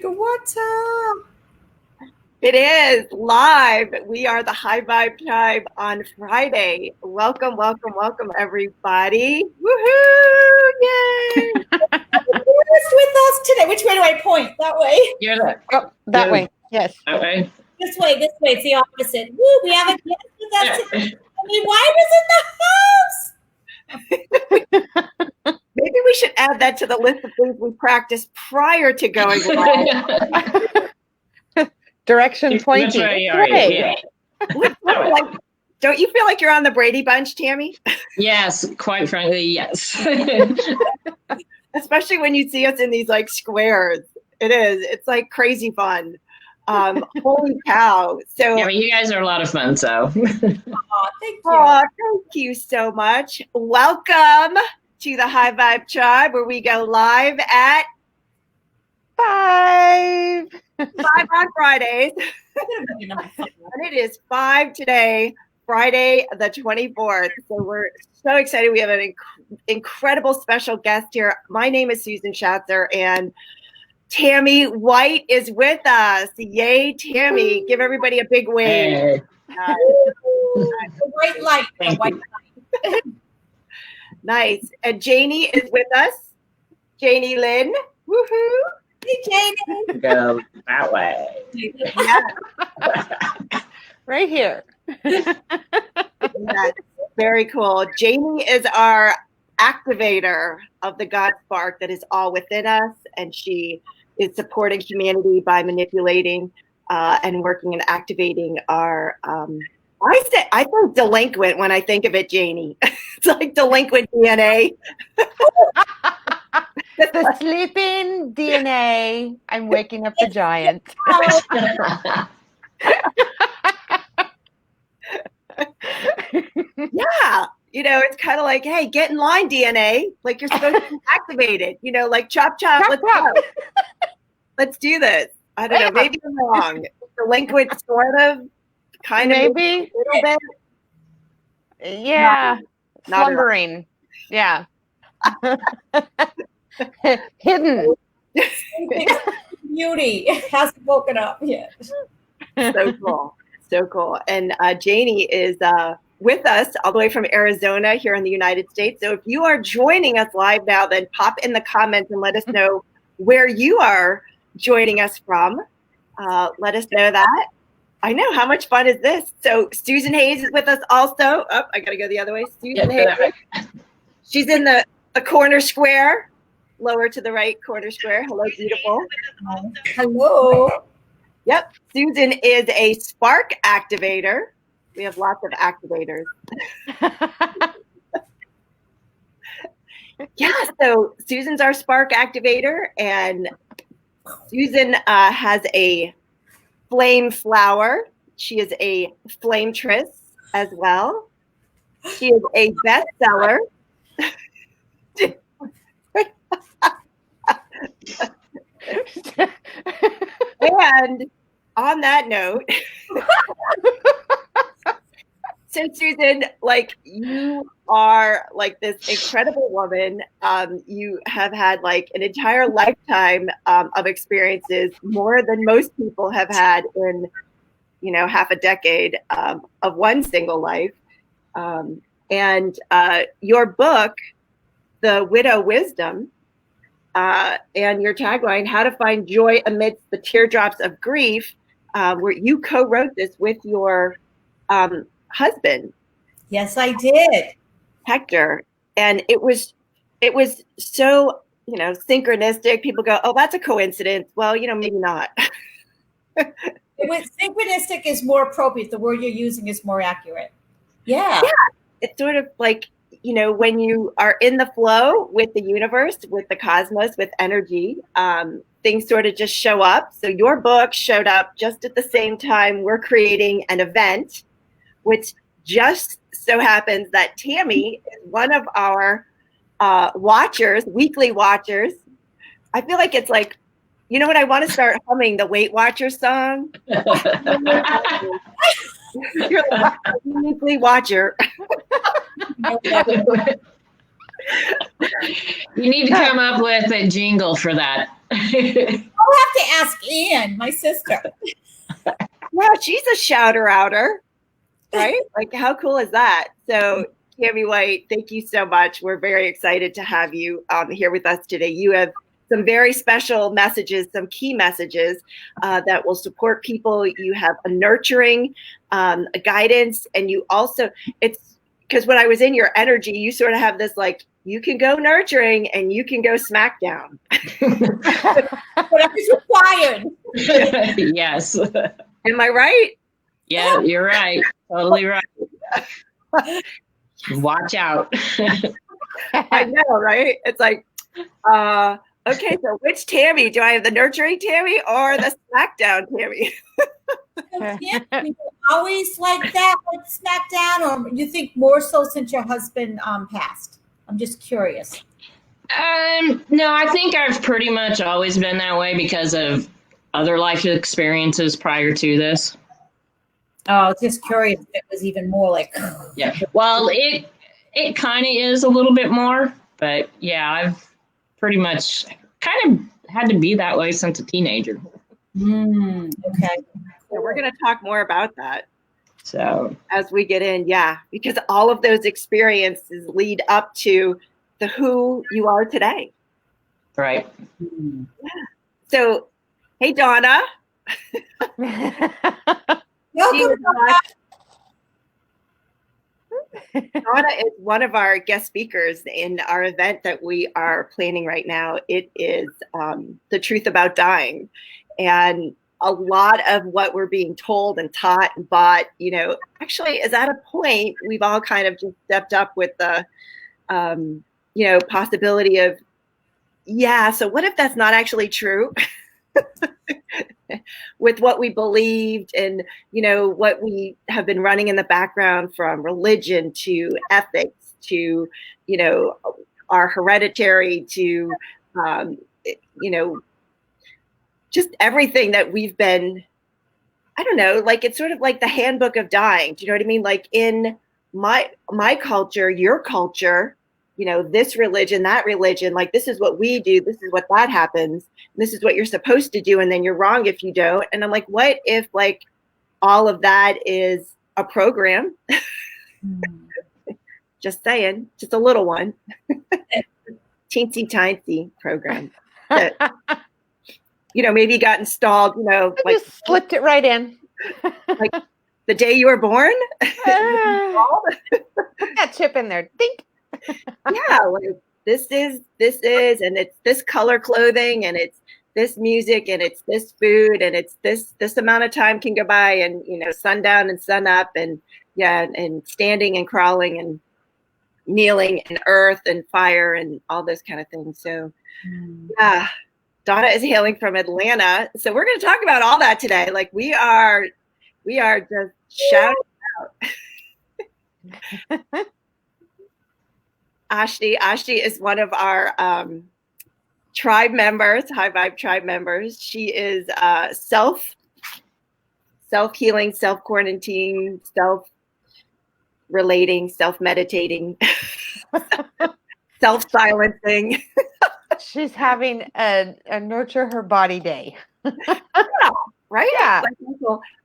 Water. It is live. We are the High Vibe Tribe on Friday. Welcome, welcome, welcome, everybody. Woohoo! Yay! Who's with us today? Which way do I point? That way? You're there. Oh, that way. Yes. That way. This way. It's the opposite. Woo, we have a guest with us today. Tammy White is in the house. Maybe we should add that to the list of things we practiced prior to going live. Direction pointing. Right, Like, don't you feel like you're on the Brady Bunch, Tammy? Yes, quite frankly, yes. Especially when you see us in these like squares. It is. It's like crazy fun. Holy cow. So Yeah, but you guys are a lot of fun, so. Thank you. Thank you so much. Welcome to the High Vibe Tribe, where we go live at 5 on Fridays. And it is 5 today, Friday the 24th. So we're so excited. We have an incredible special guest here. My name is Susan Shatzer, and Tammy White is with us. Yay, Tammy. Give everybody a big wave. Hey. The white light. The white light. Nice. And Janie is with us. Janie Lynn. Woohoo. Hey, Janie. Go that way. Yeah. right here. Yes. Very cool. Janie is our activator of the God Spark that is all within us, and she is supporting humanity by manipulating and working and activating our I think delinquent when I think of it, Janie. It's like delinquent DNA. The sleeping DNA. I'm waking up the giant. Yeah. It's kind of like, hey, get in line, DNA. Like you're supposed to be activated. Like chop, chop. Let's do this. I don't know. Maybe I'm wrong. Delinquent, sort of, kind of, maybe a little bit. Yeah. Not Slumbering. Yeah. Hidden. Beauty hasn't woken up yet. So cool. So cool. And Janie is with us all the way from Arizona here in the United States. So if you are joining us live now, then pop in the comments and let us know where you are joining us from. Let us know that. I know. How much fun is this? So Susan Hayes is with us also. Oh, I got to go the other way. Susan Hayes. She's in the corner square, lower to the right corner square. Hello, beautiful. Hello. Yep. Susan is a spark activator. We have lots of activators. Yeah. So Susan's our spark activator, and Susan has a flame flower. She is a flametress as well. She is a bestseller. And on that note, so Susan, like you are like this incredible woman. You have had like an entire lifetime of experiences, more than most people have had in, half a decade of one single life. And your book, The Widow Wisdom, and your tagline, How to Find Joy Amidst the Teardrops of Grief, where you co-wrote this with your husband. Yes, I did. Hector. And it was so, synchronistic. People go, oh, that's a coincidence. Well, maybe not. Synchronistic is more appropriate. The word you're using is more accurate. Yeah. It's sort of like, when you are in the flow with the universe, with the cosmos, with energy, things sort of just show up. So your book showed up just at the same time we're creating an event, which just so happens that Tammy is one of our weekly watchers. I feel like it's like, what, I want to start humming the Weight Watchers song. You're like a weekly watcher. You need to come up with a jingle for that. I'll have to ask Ann, my sister. Yeah, she's a shouter outer, right? Like, how cool is that? So, Tammy White, thank you so much. We're very excited to have you here with us today. You have some very special messages, some key messages that will support people. You have a nurturing, a guidance, and you also, it's because when I was in your energy, you sort of have this like, you can go nurturing and you can go smackdown. Whatever's required. Yes. Am I right? Yeah, you're right. Totally right. Watch out. I know, right? It's like, okay, so which Tammy? Do I have the nurturing Tammy or the smackdown Tammy? Yeah, you always like that, like SmackDown, or you think more so since your husband passed? I'm just curious. No, I think I've pretty much always been that way because of other life experiences prior to this. Oh, I was just curious if it was even more like. Yeah. Well, it kind of is a little bit more, but yeah, I've pretty much kind of had to be that way since a teenager. Okay. So we're going to talk more about that. So as we get in, yeah, because all of those experiences lead up to the who you are today. Right. Yeah. So, hey, Donna. Donna is one of our guest speakers in our event that we are planning right now. It is The Truth About Dying. And a lot of what we're being told and taught and bought, you know, actually is at a point we've all kind of just stepped up with the, you know, possibility of, yeah, so what if that's not actually true? With what we believed and, you know, what we have been running in the background from religion to ethics to, you know, our hereditary to, you know, just everything that we've been, I don't know, like it's sort of like the handbook of dying. Do you know what I mean? Like in my culture, your culture, you know, this religion, that religion, like this is what we do, this is what that happens, this is what you're supposed to do, and then you're wrong if you don't. And I'm like, what if like all of that is a program? Just saying, just a little one. Teensy tiny program that, you know, maybe got installed, you know, I like just slipped it right in. like the day you were born. Put that chip in there. Think. Yeah, like this is, and it's this color clothing, and it's this music, and it's this food, and it's this amount of time can go by, and you know, sundown and sun up, and yeah, and standing and crawling and kneeling and earth and fire and all those kind of things. So yeah, Donna is hailing from Atlanta, so we're going to talk about all that today. Like we are just shouting out. Ashti is one of our tribe members, High Vibe tribe members. She is self-healing, self-quarantine, self-relating, self-meditating, self-silencing. She's having a nurture her body day. Yeah, right? Yeah.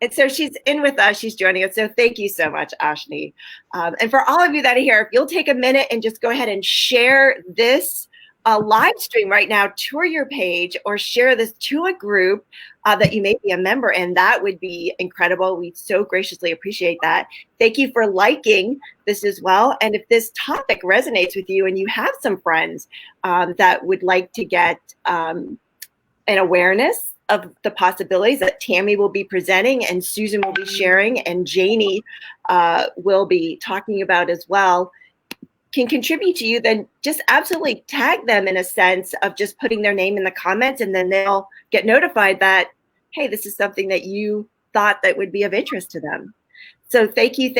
And so she's in with us. She's joining us. So thank you so much, Ashni. And for all of you that are here, if you'll take a minute and just go ahead and share this live stream right now to your page, or share this to a group that you may be a member in, that would be incredible. We so graciously appreciate that. Thank you for liking this as well. And if this topic resonates with you and you have some friends that would like to get an awareness of the possibilities that Tammy will be presenting and Susan will be sharing and Janie will be talking about as well, can contribute to you, then just absolutely tag them in a sense of just putting their name in the comments, and then they'll get notified that, hey, this is something that you thought that would be of interest to them. So thank you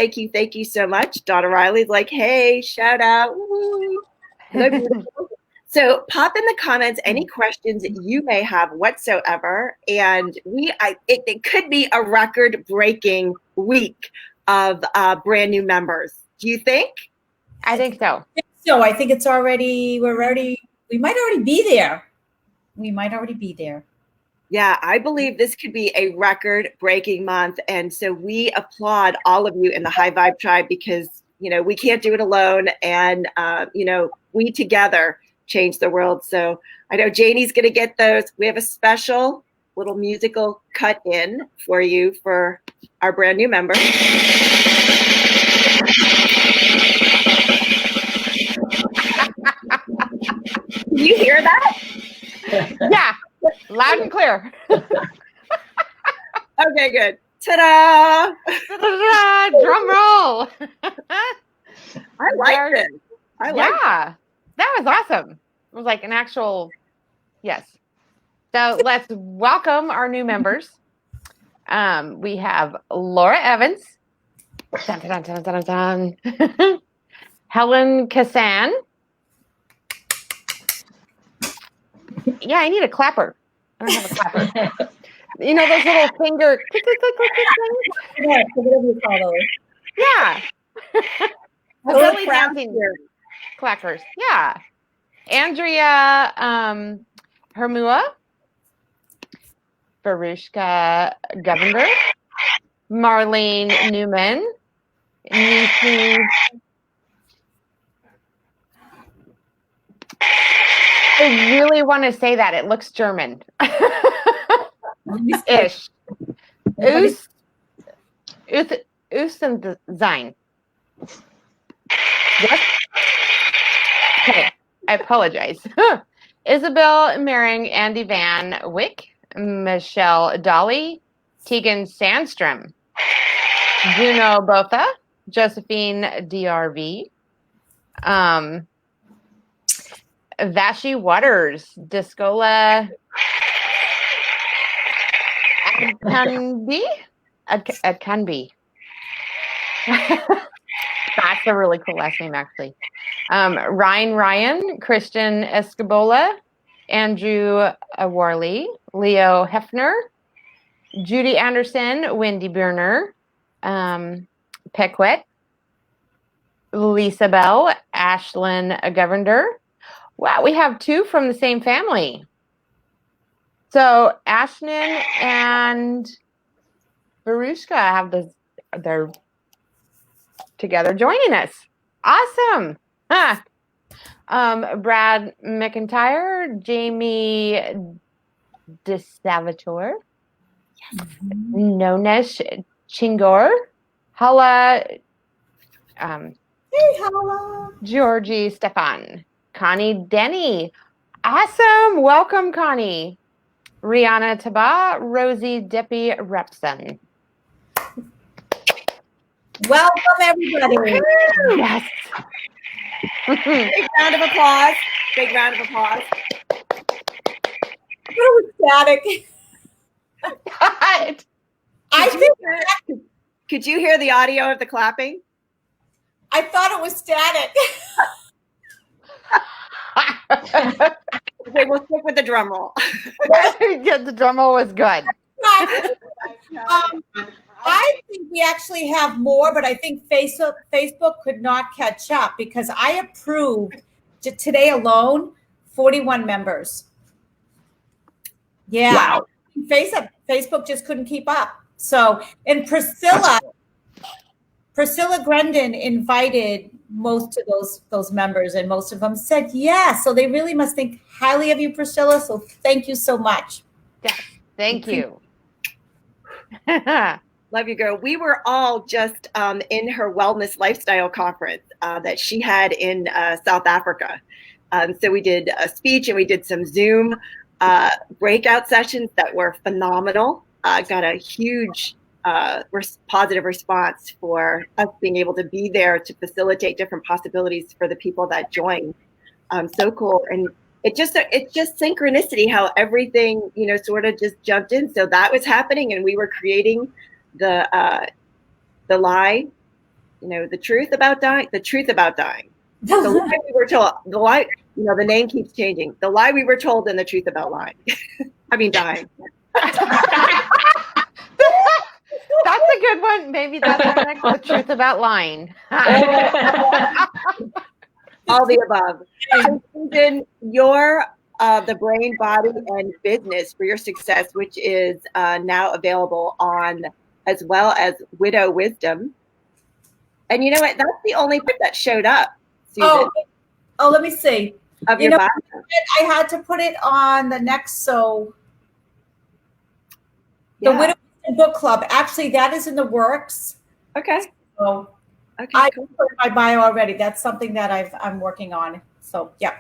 so much. Donna Riley's like, hey, shout out. So pop in the comments any questions that you may have whatsoever, and it could be a record-breaking week of brand new members. Do you think? I think so. So I think it's already, we might already be there. we might already be there. Yeah, I believe this could be a record-breaking month. And so we applaud all of you in the High Vibe Tribe because, we can't do it alone. And, we together change the world. So I know Janie's going to get those. We have a special little musical cut in for you for our brand new member. Can you hear that? Yeah, loud and clear. Okay, good. Ta-da! Drum roll. I like this. Yeah, that was awesome. It was like an actual, yes. So let's welcome our new members. We have Laura Evans. Dun, dun, dun, dun, dun, dun. Helen Kassan. Yeah, I need a clapper. I don't have a clapper. Those little finger click, click, click, click, click things? Yeah, whatever you call those. Yeah. Belly dancing clackers. Yeah. Andrea Hermua. Barushka Govender. Marlene Newman. Nisi. I really want to say that. It looks German. Ish. Usensein. Yes. Okay. I apologize. Isabel Mering, Andy Van Wyck, Michelle Dolly, Tegan Sandstrom, Juno Botha, Josephine DRV, Vashi Waters, Discola Akanbi. That's a really cool last name, actually. Ryan, Christian Escobola, Andrew Warley, Leo Hefner, Judy Anderson, Wendy Burner, Pequet, Lisa Bell, Ashlyn Govender. Wow, we have two from the same family. So Ashlyn and Barushka have they're together joining us. Awesome. Huh. Brad McIntyre, Jamie DeSalvatore, Nonesh Chingor, Hala, Hey, Hala. Georgie Stefan, Connie Denny. Awesome. Welcome, Connie. Rihanna Taba, Rosie Deppy Repson. Welcome, everybody. Yes. Big round of applause. Big round of applause. It was static. I think Could you hear the audio of the clapping? I thought it was static. Okay, we'll stick with the drum roll. Yeah, the drum roll was good. I think we actually have more, but I think Facebook could not catch up because I approved today alone 41 members. Yeah. Wow. Facebook just couldn't keep up. So, and Priscilla Grendon invited most of those members, and most of them said yes. So they really must think highly of you, Priscilla. So thank you so much. Yes, thank you. Love you, girl. We were all just in her wellness lifestyle conference that she had in South Africa. So we did a speech and we did some Zoom breakout sessions that were phenomenal. Got a huge positive response for us being able to be there to facilitate different possibilities for the people that joined. So cool. And it's just synchronicity how everything, sort of just jumped in. So that was happening and we were creating the lie, the truth about dying, The lie we were told, the name keeps changing. The lie we were told and the truth about lying. Dying. That's a good one. Maybe that's the truth about lying. All the above. So, Susan, your the Brain, Body, and Business for Your Success, which is now available on, as well as Widow Wisdom. And you know what? That's the only part that showed up, Susan, Oh, let me see. of You your know, bio. I had to put it on the next. So the Yeah. Widow Book Club, actually, that is in the works. Okay. So Okay. I Cool. put in my bio already. That's something that I'm working on. So yeah,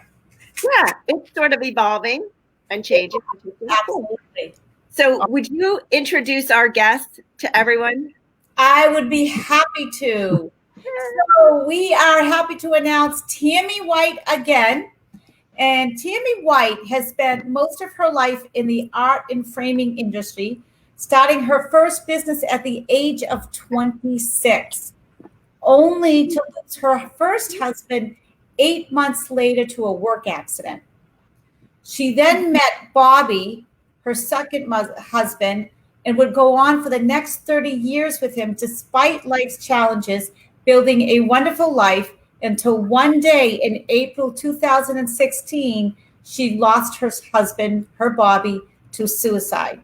Yeah, it's sort of evolving and changing. absolutely. So, would you introduce our guest to everyone? I would be happy to. So we are happy to announce Tammy White again. And Tammy White has spent most of her life in the art and framing industry, starting her first business at the age of 26, only to lose her first husband 8 months later to a work accident. She then met Bobby, her second husband, and would go on for the next 30 years with him despite life's challenges, building a wonderful life until one day in April 2016, she lost her husband, her Bobby, to suicide.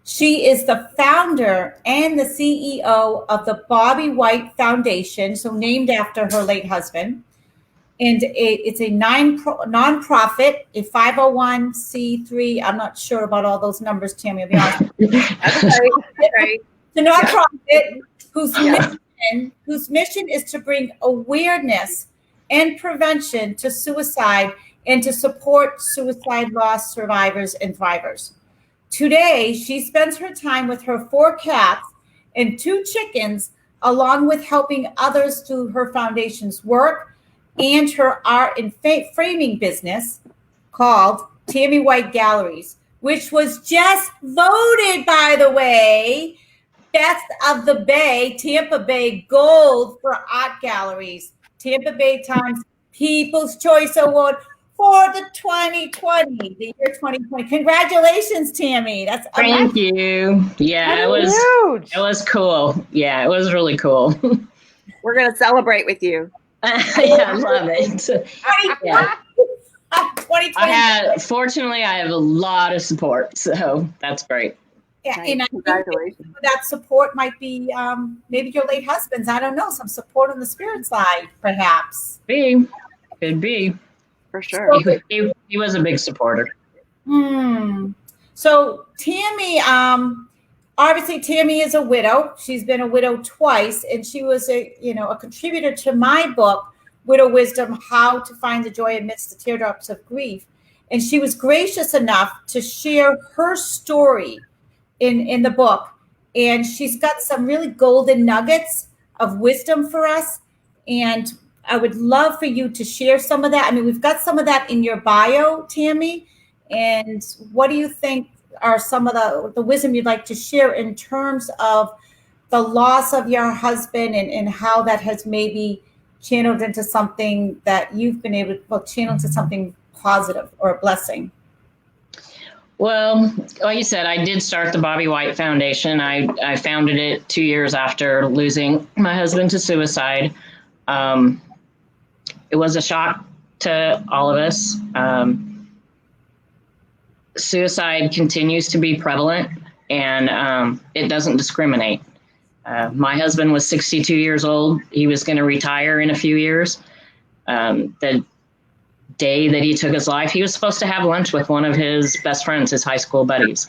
She is the founder and the CEO of the Bobby White Foundation, so named after her late husband. And it's a nonprofit, a 501c3. I'm not sure about all those numbers, Tammy. I'll be honest. That's right. The nonprofit whose mission is to bring awareness and prevention to suicide and to support suicide loss survivors and thrivers. Today, she spends her time with her 4 cats and 2 chickens, along with helping others through her foundation's work and her art and framing business called Tammy White Galleries, which was just voted, by the way, Best of the Bay, Tampa Bay Gold for art galleries. Tampa Bay Times People's Choice Award for the 2020, the year 2020. Congratulations, Tammy. That's Thank you. Yeah, it was huge. It was cool. Yeah, it was really cool. We're going to celebrate with you. Yeah, I love it. Yeah. 2020. Fortunately, I have a lot of support, so that's great. Yeah, Nice. and I think Congratulations. that support might be maybe your late husband's. I don't know, some support on the spirit side, perhaps. Could be. For sure. He was a big supporter. So Tammy, obviously Tammy is a widow. She's been a widow twice, and she was a contributor to my book, Widow Wisdom: How to Find the Joy Amidst the Teardrops of Grief. And she was gracious enough to share her story in the book. And she's got some really golden nuggets of wisdom for us. And I would love for you to share some of that. I mean, we've got some of that in your bio, Tammy. And what do you think are some of the wisdom you'd like to share in terms of the loss of your husband and how that has maybe channeled into something that you've been able to channel into something positive or a blessing? Well, like you said, I did start the Bobby White Foundation. I founded it 2 years after losing my husband to suicide. It was a shock to all of us. Suicide continues to be prevalent, and it doesn't discriminate. My husband was 62 years old. He was going to retire in a few years. The day that he took his life, he was supposed to have lunch with one of his best friends, his high school buddies.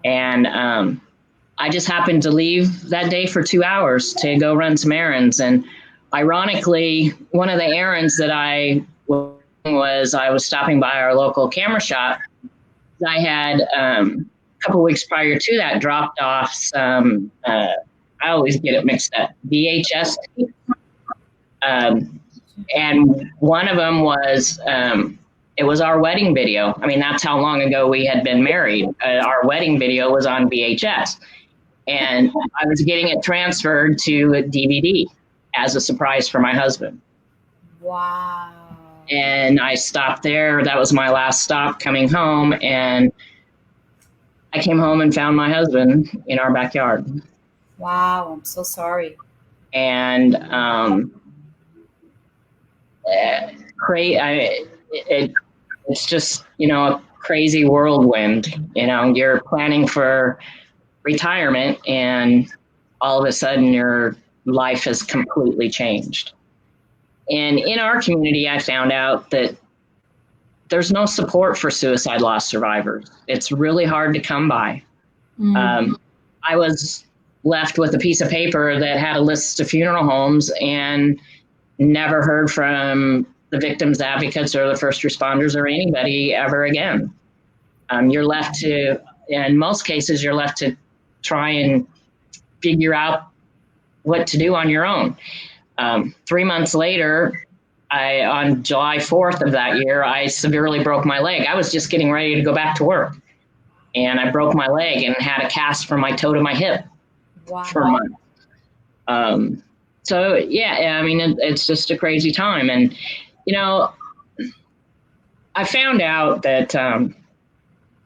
And I just happened to leave that day for 2 hours to go run some errands. And ironically, one of the errands that I was stopping by our local camera shop. I had a couple of weeks prior to that dropped off some, I always get it mixed up, VHS. And one of them was, it was our wedding video. I mean, that's how long ago we had been married. Our wedding video was on VHS. And I was getting it transferred to a DVD as a surprise for my husband. Wow. And I stopped there. That was my last stop coming home. And I came home and found my husband in our backyard. Wow. I'm so sorry. And it's just, a crazy whirlwind. You're planning for retirement and all of a sudden your life has completely changed. And in our community, I found out that there's no support for suicide loss survivors. It's really hard to come by. I was left with a piece of paper that had a list of funeral homes and never heard from the victims' advocates or the first responders or anybody ever again. You're left to, in most cases, you're left to try and figure out what to do on your own. 3 months later, on July 4th of that year, I severely broke my leg. I was just getting ready to go back to work. And I broke my leg and had a cast from my toe to my hip for a month. So, yeah, I mean, it's just a crazy time. And, I found out that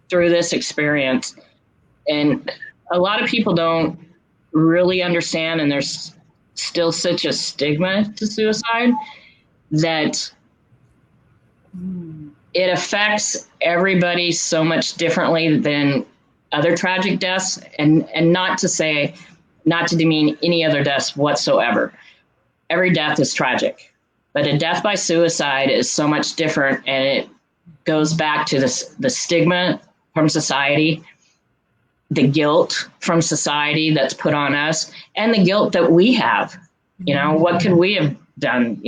through this experience, and a lot of people don't really understand, and there's still such a stigma to suicide, that it affects everybody so much differently than other tragic deaths, and not to demean any other deaths whatsoever. Every death is tragic, but a death by suicide is so much different, and it goes back to the stigma from society, the guilt from society that's put on us, and the guilt that we have. What could we have done?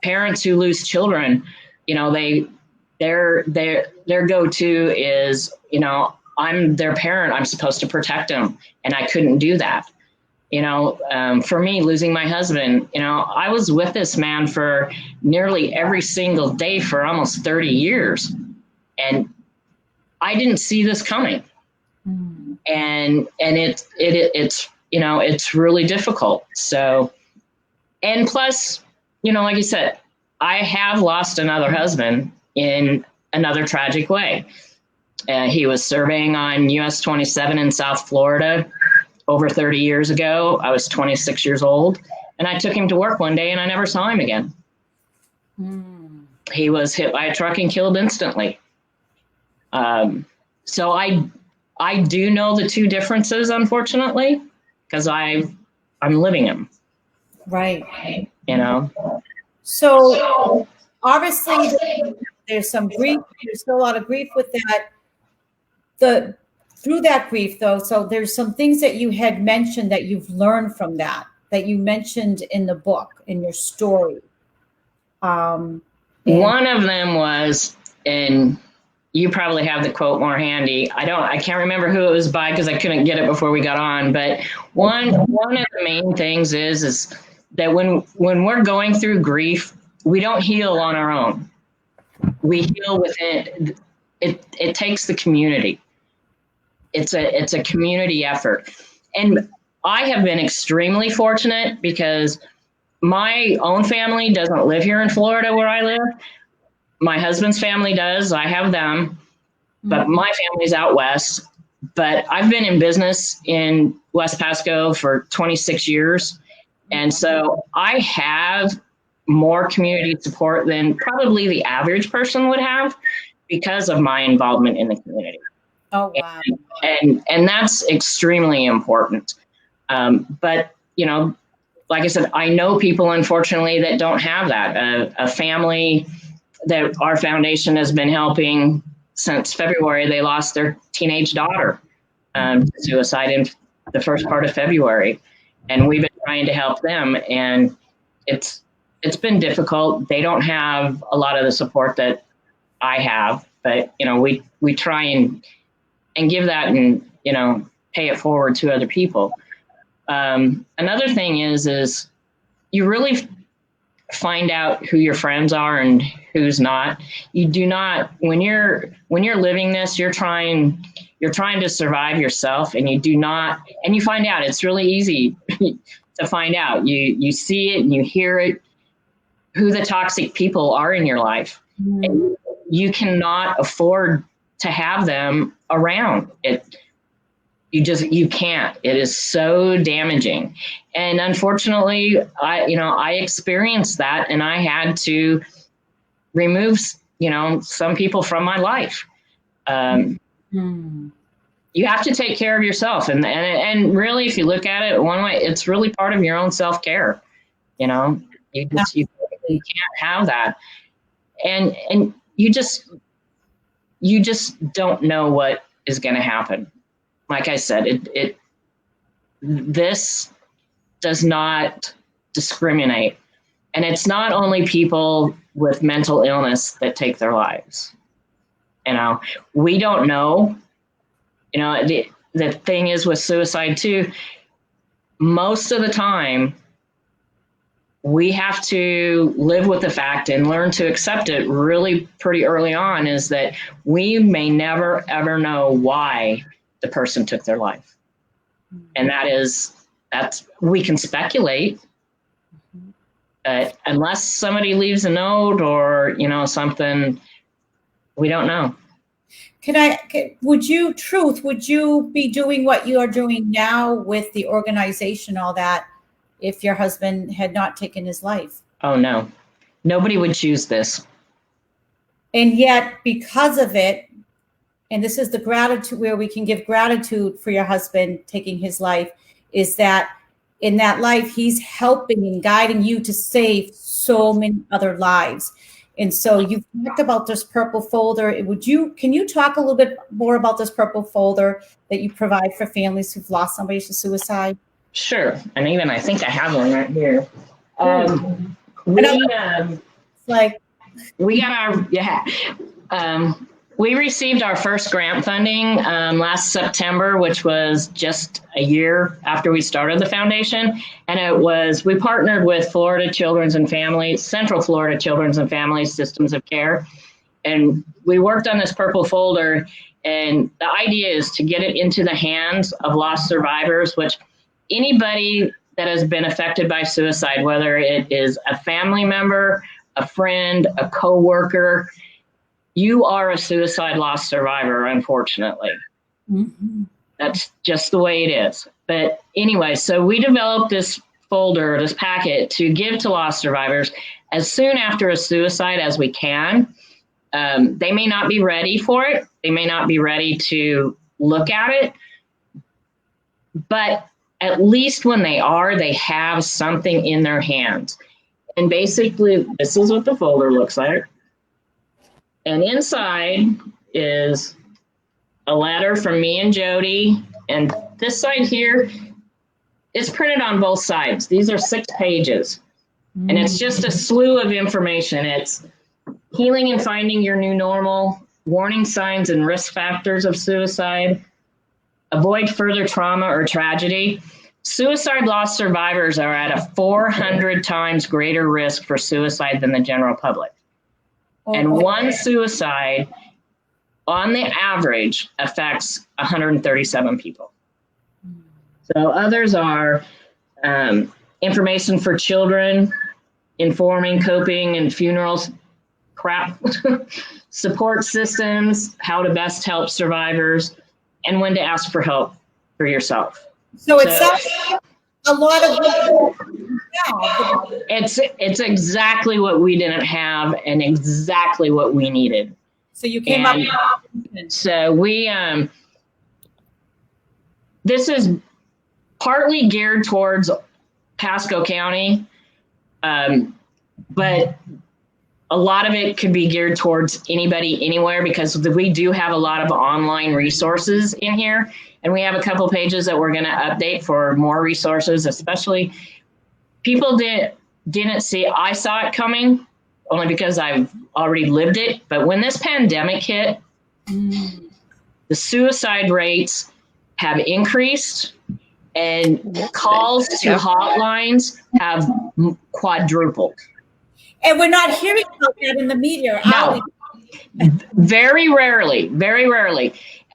Parents who lose children, their go-to is, I'm their parent, I'm supposed to protect them, and I couldn't do that. For me, losing my husband, I was with this man for nearly every single day for almost 30 years, and I didn't see this coming. And it's it's really difficult. So, and plus, like you said, I have lost another husband in another tragic way. He was serving on US 27 in South Florida over 30 years ago. I was 26 years old, and I took him to work one day and I never saw him again. He was hit by a truck and killed instantly. So I do know the two differences, unfortunately, because I'm living them. Right. So obviously there's some grief. There's still a lot of grief with that. Through that grief, though, so there's some things that you had mentioned that you've learned from that you mentioned in the book, in your story. One of them was, and you probably have the quote more handy. I can't remember who it was by because I couldn't get it before we got on. But one of the main things is that when we're going through grief, we don't heal on our own. We heal within it. It takes the community. It's a community effort. And I have been extremely fortunate because my own family doesn't live here in Florida where I live. My husband's family does. I have them, but my family's out west. But I've been in business in West Pasco for 26 years. And so I have more community support than probably the average person would have because of my involvement in the community. Oh, wow. And that's extremely important. But, like I said, I know people, unfortunately, that don't have that. A family that our foundation has been helping since February, they lost their teenage daughter to suicide in the first part of February. And we've been trying to help them. And it's been difficult. They don't have a lot of the support that I have. But, we try and give that and, pay it forward to other people. Another thing is you really find out who your friends are and who's not. You do not, when you're living this, you're trying to survive yourself, and you do not, and you find out it's really easy to find out. You see it and you hear it, who the toxic people are in your life. And you cannot afford to have them around. You can't. It is so damaging. And unfortunately, I experienced that, and I had to remove some people from my life. You have to take care of yourself. And really, if you look at it one way, it's really part of your own self-care. You can't have that. And you just don't know what is going to happen. Like I said, this does not discriminate. And it's not only people with mental illness that take their lives. We don't know. The thing is with suicide too, most of the time, we have to live with the fact and learn to accept it really pretty early on, is that we may never, ever know why the person took their life. And we can speculate, but unless somebody leaves a note or, something, we don't know. Would you be doing what you are doing now with the organization, all that, if your husband had not taken his life? Oh, no. Nobody would choose this. And yet, because of it, and this is the gratitude where we can give gratitude for your husband taking his life, is that in that life, he's helping and guiding you to save so many other lives. And so you've talked about this purple folder. Can you talk a little bit more about this purple folder that you provide for families who've lost somebody to suicide? Sure. And even I think I have one right here. We received our first grant funding last September, which was just a year after we started the foundation. And we partnered with Florida Children's and Families, Central Florida Children's and Families Systems of Care. And we worked on this purple folder. And the idea is to get it into the hands of lost survivors, which anybody that has been affected by suicide, whether it is a family member, a friend, a coworker, you are a suicide loss survivor, unfortunately. Mm-hmm. That's just the way it is. But anyway, so we developed this folder, this packet, to give to lost survivors as soon after a suicide as we can. They may not be ready for it. They may not be ready to look at it. But at least when they are, they have something in their hands. And basically, this is what the folder looks like. And inside is a letter from me and Jody. And this side here is printed on both sides. These are 6 pages. And it's just a slew of information. It's healing and finding your new normal, warning signs and risk factors of suicide, avoid further trauma or tragedy. Suicide loss survivors are at a 400 times greater risk for suicide than the general public. And one suicide, on the average, affects 137 people. So others are information for children, informing, coping, and funerals, support systems, how to best help survivors, and when to ask for help for yourself. So it sounds like a lot of it's exactly what we didn't have and exactly what we needed. So you came up. So we this is partly geared towards Pasco County, but a lot of it could be geared towards anybody anywhere, because we do have a lot of online resources in here. And we have a couple pages that we're going to update for more resources, especially people didn't see. I saw it coming only because I've already lived it. But when this pandemic hit, the suicide rates have increased and calls to hotlines have quadrupled. And we're not hearing about that in the media. No, very rarely.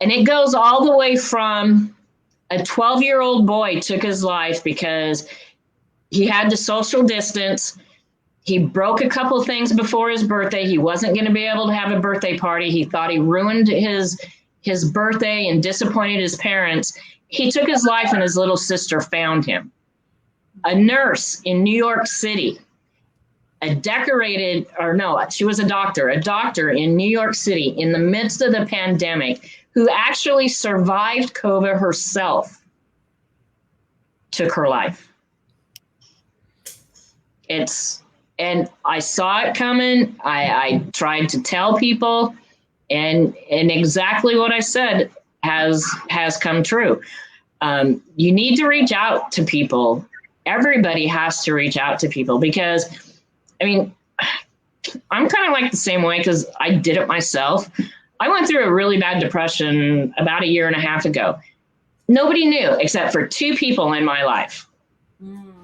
And it goes all the way from a 12-year-old boy took his life because he had to social distance. He broke a couple of things before his birthday. He wasn't going to be able to have a birthday party. He thought he ruined his birthday and disappointed his parents. He took his life and his little sister found him. A nurse in New York City she was a doctor in New York City in the midst of the pandemic who actually survived COVID herself, took her life. And I saw it coming. I tried to tell people, and exactly what I said has come true. You need to reach out to people. Everybody has to reach out to people because, I mean, I'm kind of like the same way because I did it myself. I went through a really bad depression about 1.5 years ago. Nobody knew except for 2 people in my life,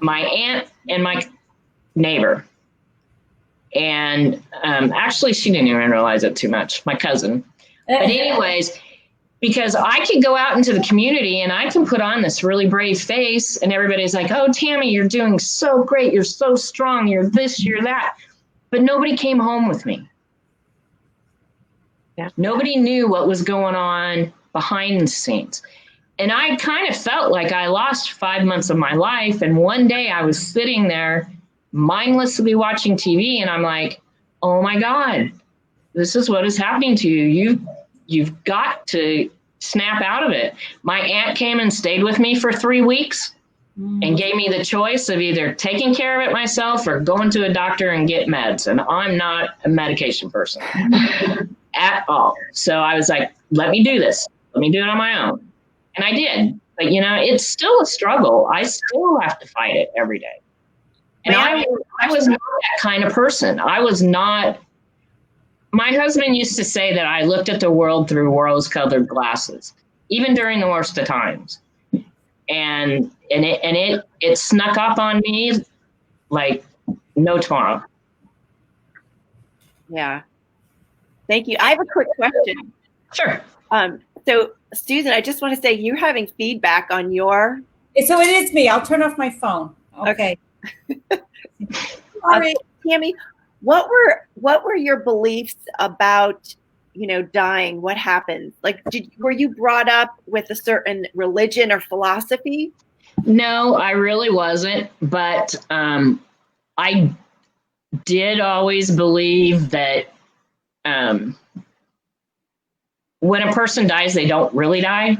my aunt and my neighbor. And actually, she didn't even realize it too much, my cousin. But anyways, because I could go out into the community and I can put on this really brave face and everybody's like, oh, Tammy, you're doing so great. You're so strong. You're this, you're that. But nobody came home with me. Yeah. Nobody knew what was going on behind the scenes. And I kind of felt like I lost 5 months of my life. And one day I was sitting there mindlessly watching TV and I'm like, oh my God, this is what is happening to you. You've got to snap out of it. My aunt came and stayed with me for 3 weeks and gave me the choice of either taking care of it myself or going to a doctor and get meds. And I'm not a medication person at all. So I was like, let me do this. Let me do it on my own. And I did. But, it's still a struggle. I still have to fight it every day. And I was not that kind of person. I was not. My husband used to say that I looked at the world through rose-colored glasses, even during the worst of times. And it snuck up on me like no tomorrow. Yeah. Thank you. I have a quick question. Sure. So Susan, I just want to say you're having feedback on your. So it is me. I'll turn off my phone. Okay. Sorry. Tammy, what were your beliefs about, dying? What happens? Like, were you brought up with a certain religion or philosophy? No, I really wasn't. But I did always believe that when a person dies, they don't really die.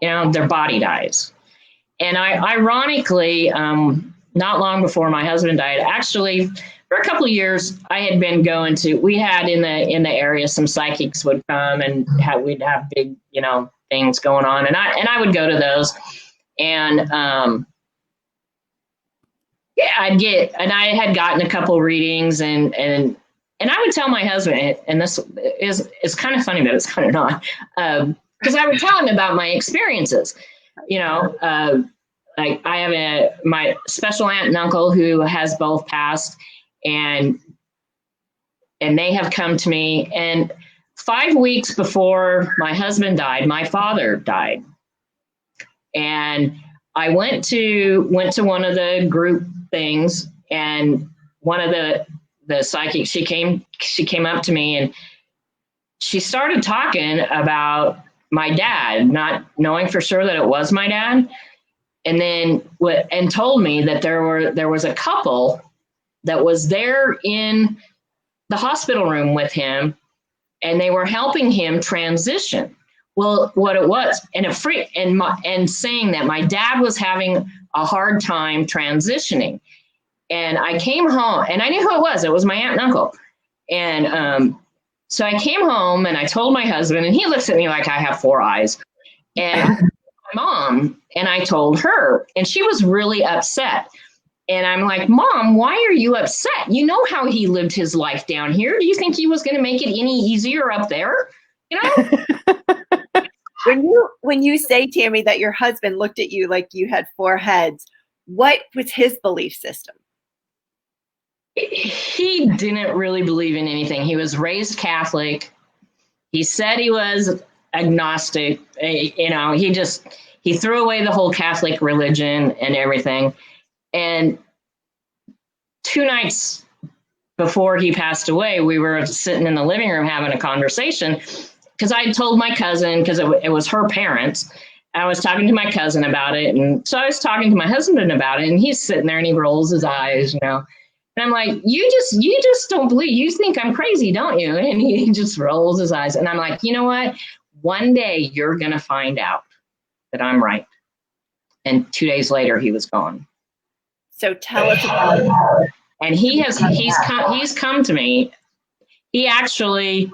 Their body dies. And ironically, not long before my husband died, actually, for a couple of years, I had been going to. We had in the area some psychics would come and we'd have big things going on, and I would go to those, and I had gotten a couple readings, and I would tell my husband, and this is kind of funny, but it's kind of not, because I would tell him about my experiences, like I have my special aunt and uncle who has both passed, and they have come to me. And 5 weeks before my husband died, my father died, and I went to one of the group things, and one of the psychics, she came up to me and she started talking about my dad, not knowing for sure that it was my dad. And then told me that there was a couple that was there in the hospital room with him, and they were helping him transition. Well, what it was, and saying that my dad was having a hard time transitioning. And I came home, and I knew who it was. It was my aunt and uncle. And so I came home, and I told my husband, and he looks at me like I have 4 eyes. And my mom, and I told her, and she was really upset. And I'm like, Mom, why are you upset? You know how he lived his life down here. Do you think he was going to make it any easier up there? When you say, Tammy, that your husband looked at you like you had 4 heads, what was his belief system? He didn't really believe in anything. He was raised Catholic. He said he was agnostic. He threw away the whole Catholic religion and everything. And 2 nights before he passed away, we were sitting in the living room having a conversation, because I told my cousin, because it was her parents. I was talking to my cousin about it. And so I was talking to my husband about it, and he's sitting there and he rolls his eyes, And I'm like, you just don't believe, you think I'm crazy, don't you? And he just rolls his eyes. And I'm like, you know what? One day you're going to find out that I'm right. And 2 days later, he was gone. So tell us about it. And he's come to me. He actually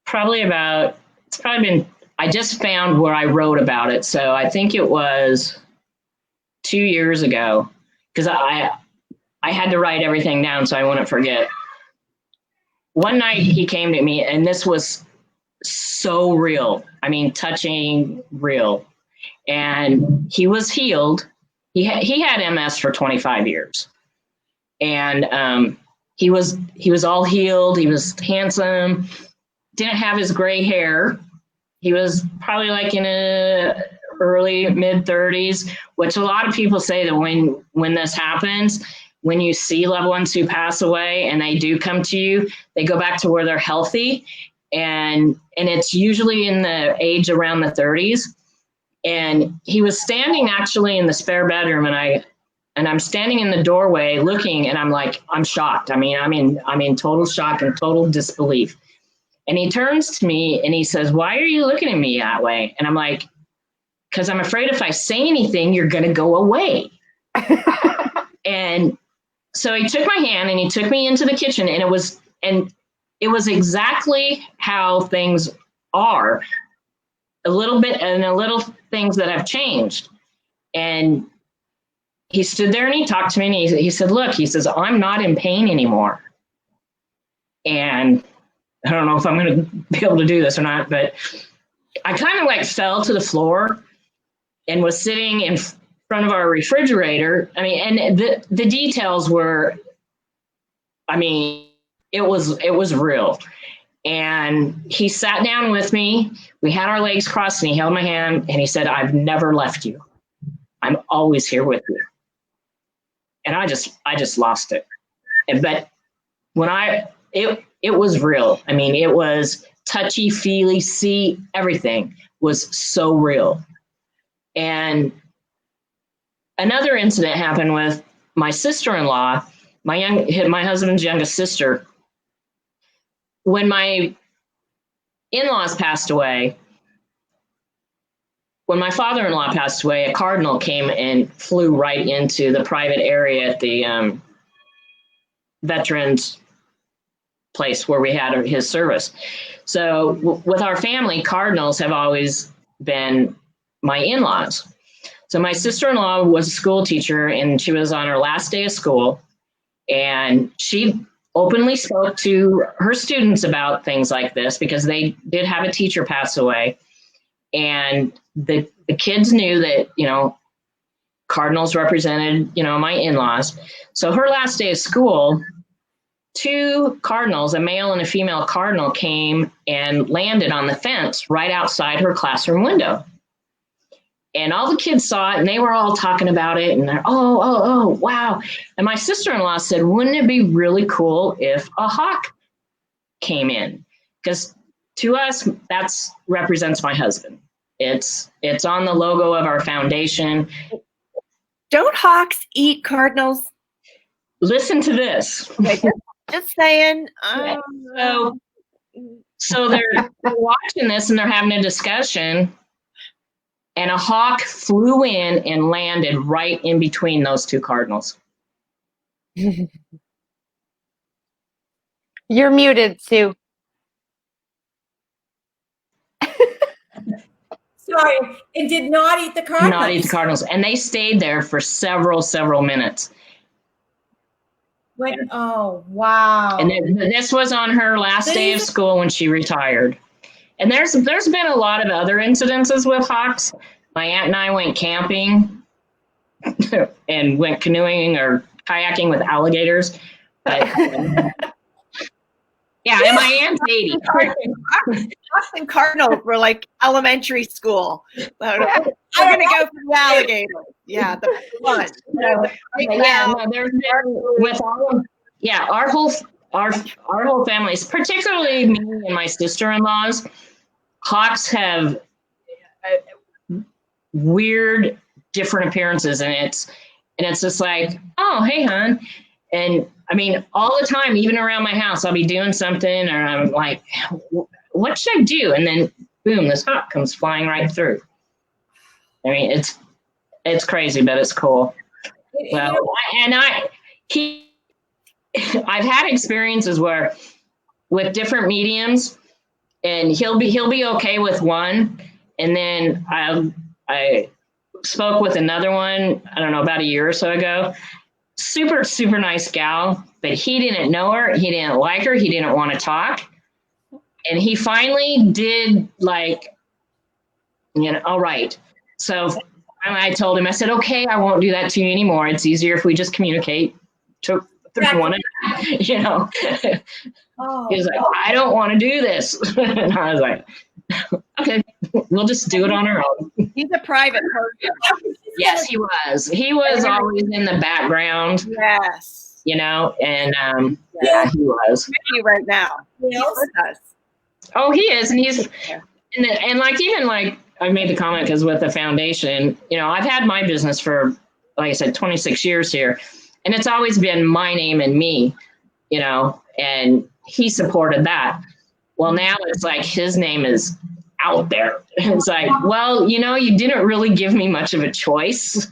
it's probably been, I just found where I wrote about it. So I think it was 2 years ago, because I had to write everything down so I wouldn't forget. One night he came to me, and this was so real. I mean, touching real. And he was healed. He had MS for 25 years. And he was all healed. He was handsome, didn't have his gray hair. He was probably like in a early mid-30s, which a lot of people say that when this happens, when you see loved ones who pass away and they do come to you, they go back to where they're healthy. And it's usually in the age around the 30s. And he was standing actually in the spare bedroom, and I'm standing in the doorway looking, and I'm like, I'm shocked. I mean, I'm in total shock and total disbelief. And he turns to me and he says, "Why are you looking at me that way?" And I'm like, "Because I'm afraid if I say anything, you're going to go away." And so he took my hand and he took me into the kitchen, and it was exactly how things are, a little bit, and a little things that have changed. And he stood there and he talked to me, and he said, "Look," he says, "I'm not in pain anymore." And I don't know if I'm going to be able to do this or not, but I kind of like fell to the floor and was sitting in front of our refrigerator. I mean, and the details were, I mean, it was real. And he sat down with me. We had our legs crossed, and he held my hand, and he said, "I've never left you. I'm always here with you." And I just lost it. But when it was real. I mean, it was touchy feely, see, everything was so real. And another incident happened with my sister-in-law, my husband's youngest sister. When my in-laws passed away, when my father-in-law passed away, a cardinal came and flew right into the private area at the veterans place where we had his service. So with our family, cardinals have always been my in-laws. So my sister-in-law was a school teacher, and she was on her last day of school, and she openly spoke to her students about things like this because they did have a teacher pass away. And the kids knew that, cardinals represented, my in-laws. So her last day of school, 2 cardinals, a male and a female cardinal, came and landed on the fence right outside her classroom window. And all the kids saw it, and they were all talking about it, and they're, oh, wow. And my sister-in-law said, "Wouldn't it be really cool if a hawk came in?" Because to us, that's represents my husband. It's on the logo of our foundation. Don't hawks eat cardinals? Listen to this. Just saying. So they're watching this, and they're having a discussion, and a hawk flew in and landed right in between those 2 cardinals. You're muted, Sue. Sorry, and did not eat the cardinals. Not eat the cardinals. And they stayed there for several minutes. Oh, wow. And this was on her last day of school when she retired. And there's been a lot of other incidences with hawks. My aunt and I went camping and went canoeing or kayaking with alligators. But, yeah, and my aunt's 80. Hawks and cardinals were like elementary school. We're going to go for the alligator. Yeah, the fun. Our whole families, particularly me and my sister-in-laws, hawks have weird, different appearances, and it's just like, "Oh, hey, hon," And I mean, all the time, even around my house, I'll be doing something, or I'm like, what should I do? And then, boom, this hawk comes flying right through. I mean, it's crazy, but it's cool. Well, I've had experiences where with different mediums, and he'll be okay with one, and then I spoke with another one, I don't know, about a year or so ago. Super, super nice gal, but he didn't know her. He didn't like her. He didn't want to talk. And he finally did, like, all right. So I told him, I said, okay, I won't do that to you anymore. It's easier if we just communicate through one another, Oh. He was like, I don't want to do this. And I was like, okay, we'll just do it on our own. He's a private person. Yes, he was. He was always in the background. Yes. And yeah, he was. With you right now. He's with us. Oh, he is, and he's and like, even like I made the comment because with the foundation, I've had my business for, like I said, 26 years here, and it's always been my name and me, and he supported that. Well, now it's like his name is out there. It's like, well, you didn't really give me much of a choice.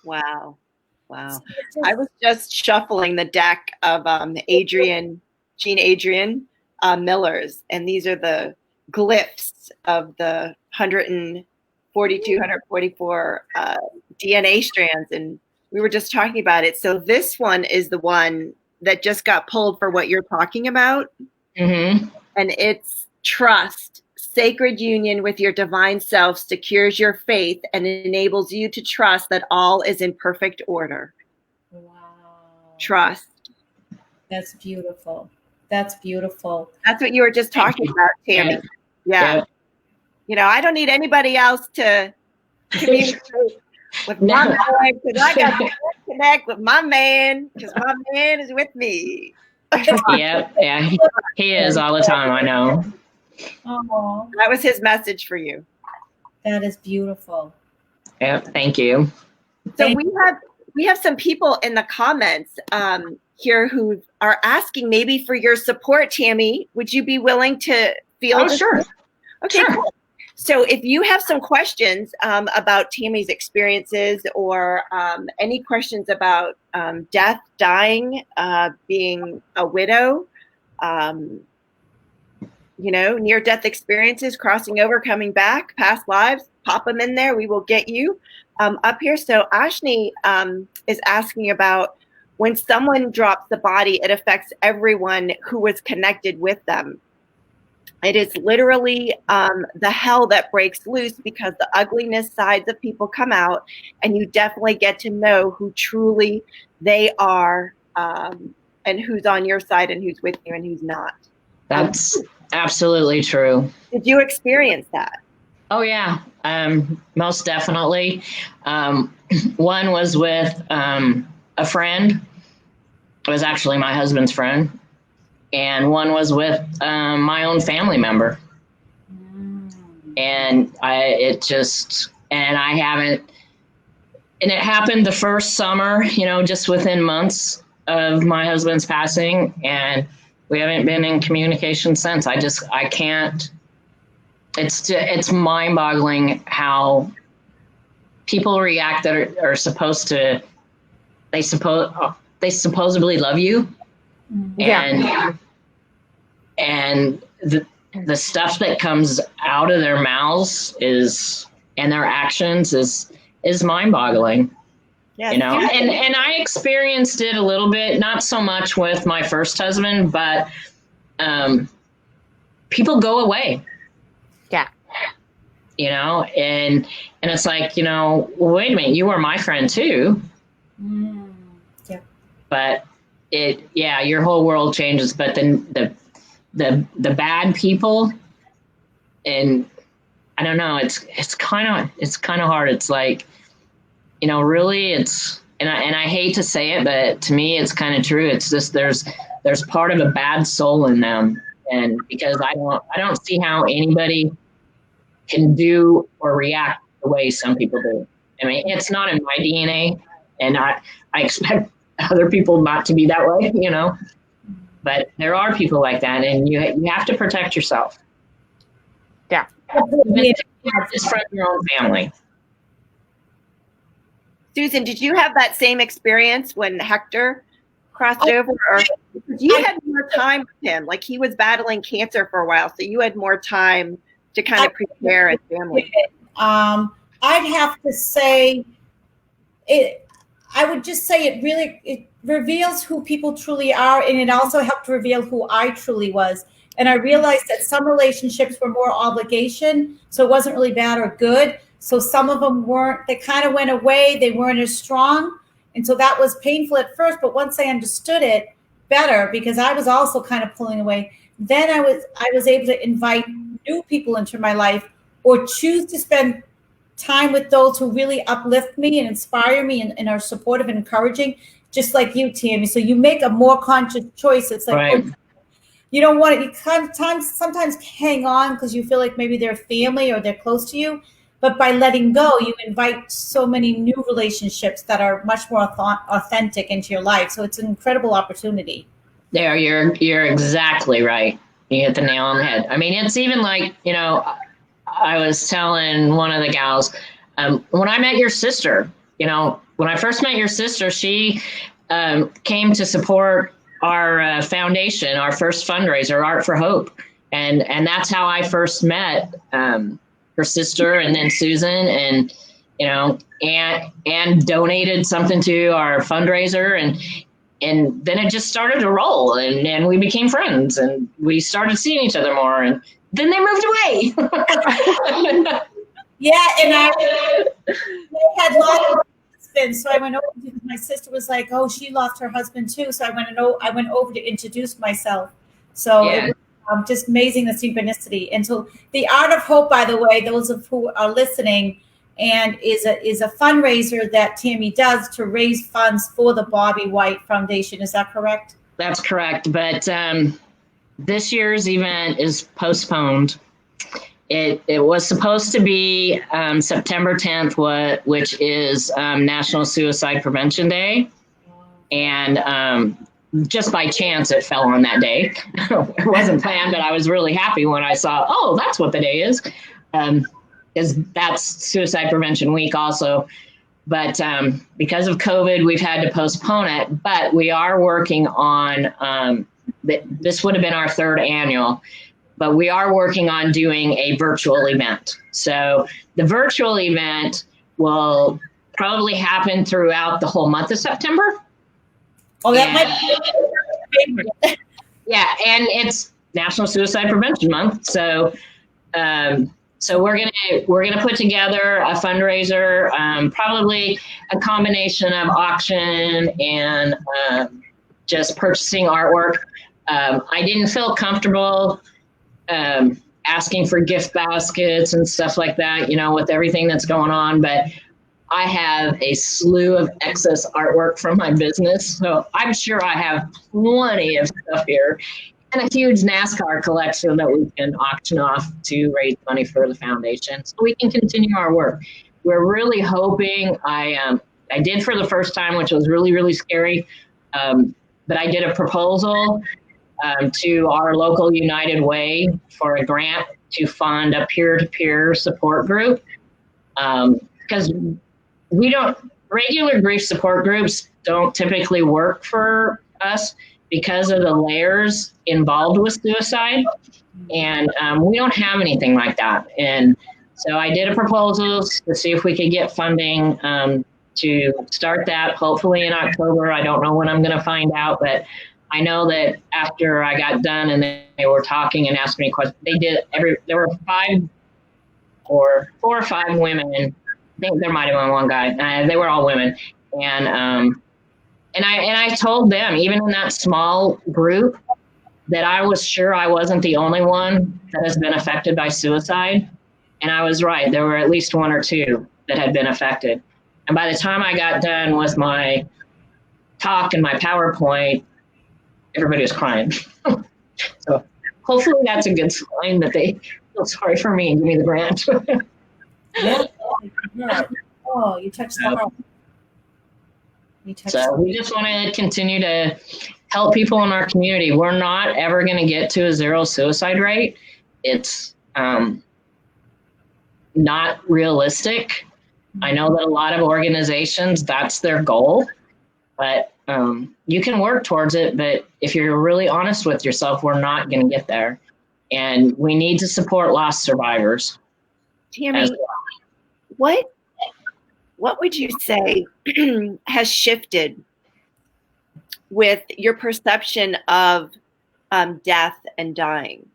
Wow. I was just shuffling the deck of Jean Adrian Miller's, and these are the glyphs of the 144 DNA strands, and we were just talking about it. So this one is the one that just got pulled for what you're talking about. Mm-hmm. And it's trust. Sacred union with your divine self secures your faith and enables you to trust that all is in perfect order. Wow. Trust. That's beautiful. That's beautiful. That's what you were just talking about, Tammy. Yeah. I don't need anybody else to communicate with my man, because I got to connect with my man, because my man is with me. Yeah, he is all the time. I know. Oh, that was his message for you. That is beautiful. Yep, thank you. So we have some people in the comments here who are asking maybe for your support, Tammy. Would you be willing to field? Oh, sure. Okay, sure. Cool. So if you have some questions about Tammy's experiences, or any questions about death, dying, being a widow, near-death experiences, crossing over, coming back, past lives, pop them in there. We will get you up here. So Ashni is asking about, when someone drops the body, it affects everyone who was connected with them. It is literally the hell that breaks loose, because the ugliness sides of people come out, and you definitely get to know who truly they are, and who's on your side and who's with you and who's not. That's absolutely true. Did you experience that? Oh, yeah, most definitely. One was with a friend. It was actually my husband's friend. And one was with my own family member. And it happened the first summer, just within months of my husband's passing. And we haven't been in communication since. I can't, it's mind boggling how people react that are supposed to, they supposedly love you. Yeah. And the stuff that comes out of their mouths and their actions is mind-boggling. Yeah, and I experienced it a little bit, not so much with my first husband, but people go away. Yeah. And it's like, wait a minute, you were my friend too. Yeah. But your whole world changes. But then the bad people, and I don't know, it's kind of hard. It's like, really, it's, and I hate to say it, but to me, it's kind of true. It's just, there's part of a bad soul in them. And because I don't see how anybody can do or react the way some people do. I mean, it's not in my DNA, and I expect other people not to be that way, you know. But there are people like that, and you have to protect yourself. Yeah. Just from your own family. Susan, did you have that same experience when Hector crossed over? Or you had more time with him, like he was battling cancer for a while, so you had more time to kind of prepare as family. I'd have to say it. I would just say it reveals who people truly are, and it also helped reveal who I truly was. And I realized that some relationships were more obligation, so it wasn't really bad or good. So some of them weren't, they kind of went away. They weren't as strong. And so that was painful at first. But once I understood it better, because I was also kind of pulling away, then I was able to invite new people into my life or choose to spend time with those who really uplift me and inspire me and are supportive and encouraging, just like you, Tammy. So you make a more conscious choice. It's like, right. You don't want it. You sometimes hang on because you feel like maybe they're family or they're close to you. But by letting go, you invite so many new relationships that are much more authentic into your life. So it's an incredible opportunity. There, you're exactly right. You hit the nail on the head. I mean, it's even like, you know, I was telling one of the gals, when I met your sister, you know, when I first met your sister, she came to support our foundation, our first fundraiser, Art for Hope. And that's how I first met her sister, and then Susan, and, you know, and donated something to our fundraiser. And then it just started to roll, and we became friends, and we started seeing each other more, and then they moved away. Yeah, and I had lots of husbands, so I went over because my sister was like, "Oh, she lost her husband too." So I went over to introduce myself. So Yeah. it was just amazing, the synchronicity. And so the Art of Hope, by the way, those of who are listening, and is a fundraiser that Tammy does to raise funds for the Bobby White Foundation. Is that correct? That's correct. But this year's event is postponed. It was supposed to be September 10th, which is National Suicide Prevention Day. And just by chance, it fell on that day. It wasn't planned, but I was really happy when I saw, oh, that's what the day is. Because that's Suicide Prevention Week also. But because of COVID, we've had to postpone it. But we are working on, this would have been our third annual, but we are working on doing a virtual event. So the virtual event will probably happen throughout the whole month of September. Oh, that might be yeah, and it's National Suicide Prevention Month. So so we're gonna put together a fundraiser, probably a combination of auction and just purchasing artwork. I didn't feel comfortable asking for gift baskets and stuff like that, you know, with everything that's going on, but I have a slew of excess artwork from my business, so I'm sure I have plenty of stuff here, and a huge NASCAR collection that we can auction off to raise money for the foundation, so we can continue our work. We're really hoping, I did for the first time, which was really, really scary, but I did a proposal to our local United Way for a grant to fund a peer-to-peer support group, because regular grief support groups don't typically work for us because of the layers involved with suicide. And we don't have anything like that. And so I did a proposal to see if we could get funding to start that, hopefully in October. I don't know when I'm going to find out, but I know that after I got done and they were talking and asking me questions, there were four or five women. I think there might have been one guy. They were all women. And I told them, even in that small group, that I was sure I wasn't the only one that has been affected by suicide. And I was right. There were at least one or two that had been affected. And by the time I got done with my talk and my PowerPoint, everybody was crying. So hopefully that's a good sign that they feel sorry for me and give me the grant. Yeah. Oh, you touched the heart. So we just want to continue to help people in our community. We're not ever going to get to a 0 suicide rate. It's not realistic. I know that a lot of organizations, that's their goal, but you can work towards it. But if you're really honest with yourself, we're not going to get there. And we need to support loss survivors. Tammy, what would you say has shifted with your perception of death and dying?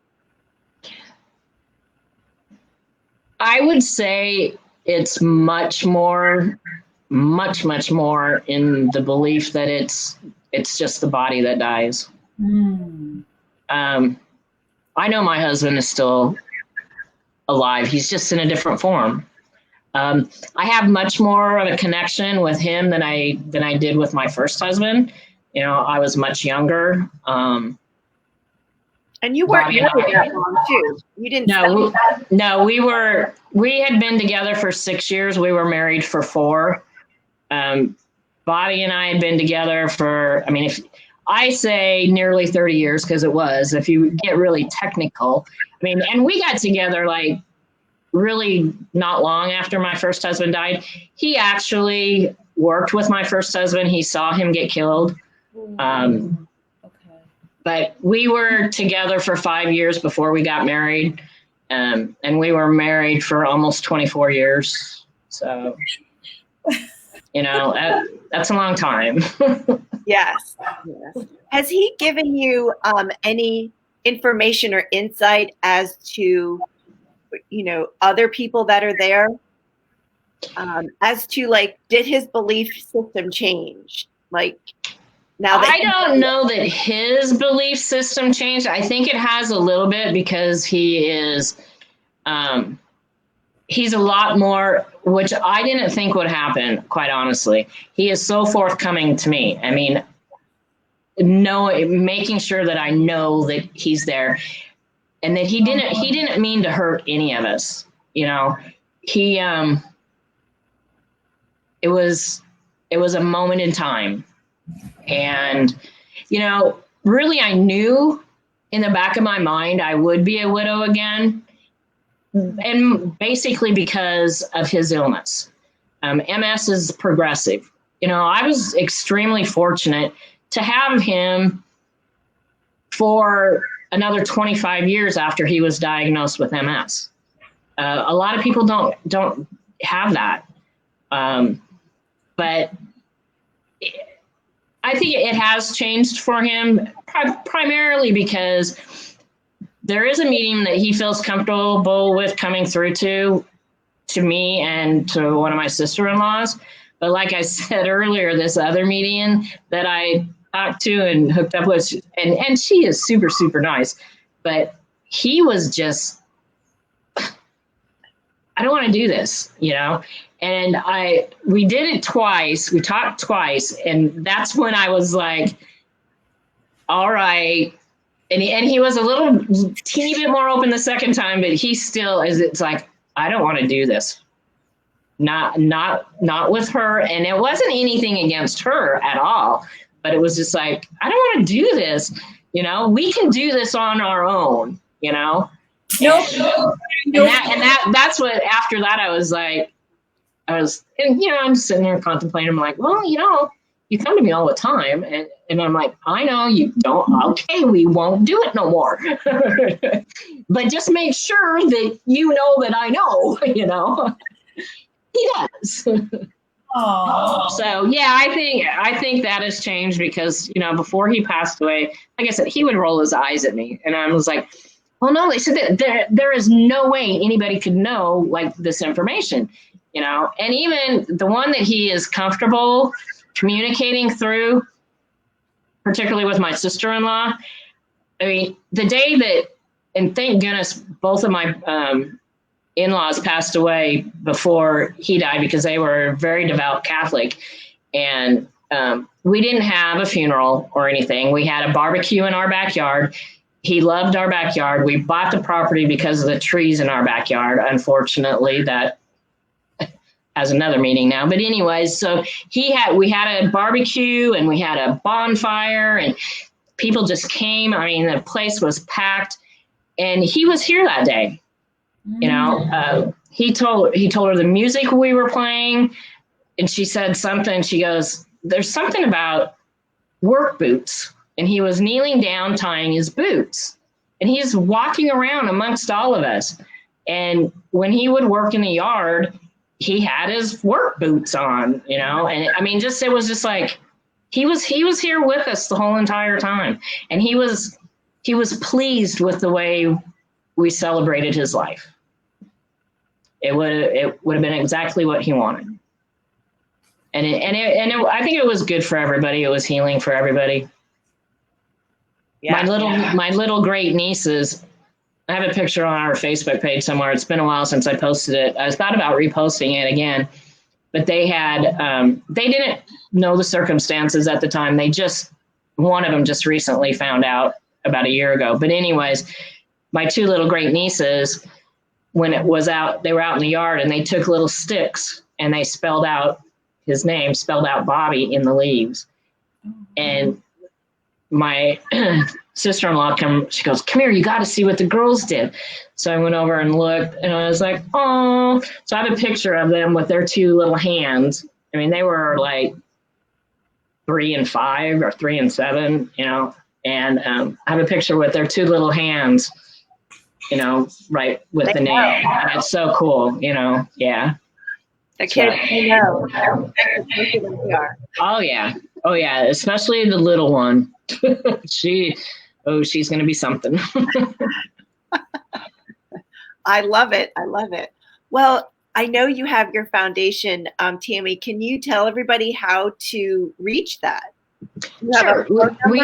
I would say it's much more in the belief that it's just the body that dies. I know my husband is still alive. He's just in a different form. I have much more of a connection with him than I did with my first husband. You know, I was much younger. And you weren't married that long too. You didn't. No, we had been together for 6 years. We were married for 4. Bobby and I had been together for, I mean, if I say nearly 30 years, because it was, if you get really technical, I mean, and we got together like really not long after my first husband died. He actually worked with my first husband. He saw him get killed. But we were together for 5 years before we got married. And we were married for almost 24 years. So, you know, that's a long time. Yes. Has he given you any information or insight as to, you know, other people that are there? As to, like, did his belief system change? Like, now that I don't know that his belief system changed. I think it has a little bit because he is, he's a lot more, which I didn't think would happen, quite honestly. He is so forthcoming to me. I mean, making sure that I know that he's there and that he didn't mean to hurt any of us. You know, it was a moment in time. And, you know, really, I knew in the back of my mind I would be a widow again. And basically because of his illness. MS is progressive. You know, I was extremely fortunate to have him for another 25 years after he was diagnosed with MS. A lot of people don't have that. But I think it has changed for him primarily because there is a medium that he feels comfortable with coming through to me and to one of my sister-in-laws. But like I said earlier, this other medium that I talked to and hooked up with, and she is super, super nice, but he was just, I don't want to do this, you know? And we did it twice. We talked twice. And that's when I was like, all right. And he was a little teeny bit more open the second time, but he still is. It's like, I don't want to do this. Not with her. And it wasn't anything against her at all, but it was just like, I don't want to do this. You know, we can do this on our own, you know? Nope. And that's what, after that, I was like, and, you know, I'm sitting there contemplating. I'm like, well, you know, you come to me all the time. And I'm like, I know you don't. Okay, we won't do it no more. But just make sure that you know that I know, you know. He does. Oh. So, yeah, I think that has changed because, you know, before he passed away, like I said, he would roll his eyes at me. And I was like, well, no, they said that there is no way anybody could know, like, this information. You know, and even the one that he is comfortable communicating through, particularly with my sister-in-law. I mean, the day that, and thank goodness, both of my in-laws passed away before he died because they were very devout Catholic. And we didn't have a funeral or anything. We had a barbecue in our backyard. He loved our backyard. We bought the property because of the trees in our backyard. Unfortunately, that has another meaning now. But anyways, so we had a barbecue and we had a bonfire and people just came. I mean, the place was packed, and he was here that day. You know, he told her the music we were playing, and she said something. She goes, "There's something about work boots," and he was kneeling down tying his boots, and he's walking around amongst all of us. And when he would work in the yard, he had his work boots on, you know, and I mean, it was just like he was here with us the whole entire time, and he was pleased with the way we celebrated his life. It would have been exactly what he wanted, and I think it was good for everybody. It was healing for everybody. Yeah. My little great nieces. I have a picture on our Facebook page somewhere. It's been a while since I posted it. I thought about reposting it again, but they didn't know the circumstances at the time. One of them just recently found out about a year ago. But anyways, my two little great nieces, when it was out, they were out in the yard and they took little sticks and they spelled out his name, spelled out Bobby in the leaves. And my sister-in-law she goes, "Come here, you got to see what the girls did." So I went over and looked, and I was like, "Oh!" So I have a picture of them with their two little hands. I mean, they were like 3 and 5 or 3 and 7, you know. And I have a picture with their two little hands, you know, right with the name. And it's so cool, you know. Yeah. The kids, you know. Oh yeah, especially the little one. She's going to be something. I love it. Well, I know you have your foundation, Tammy. Can you tell everybody how to reach that? Sure. We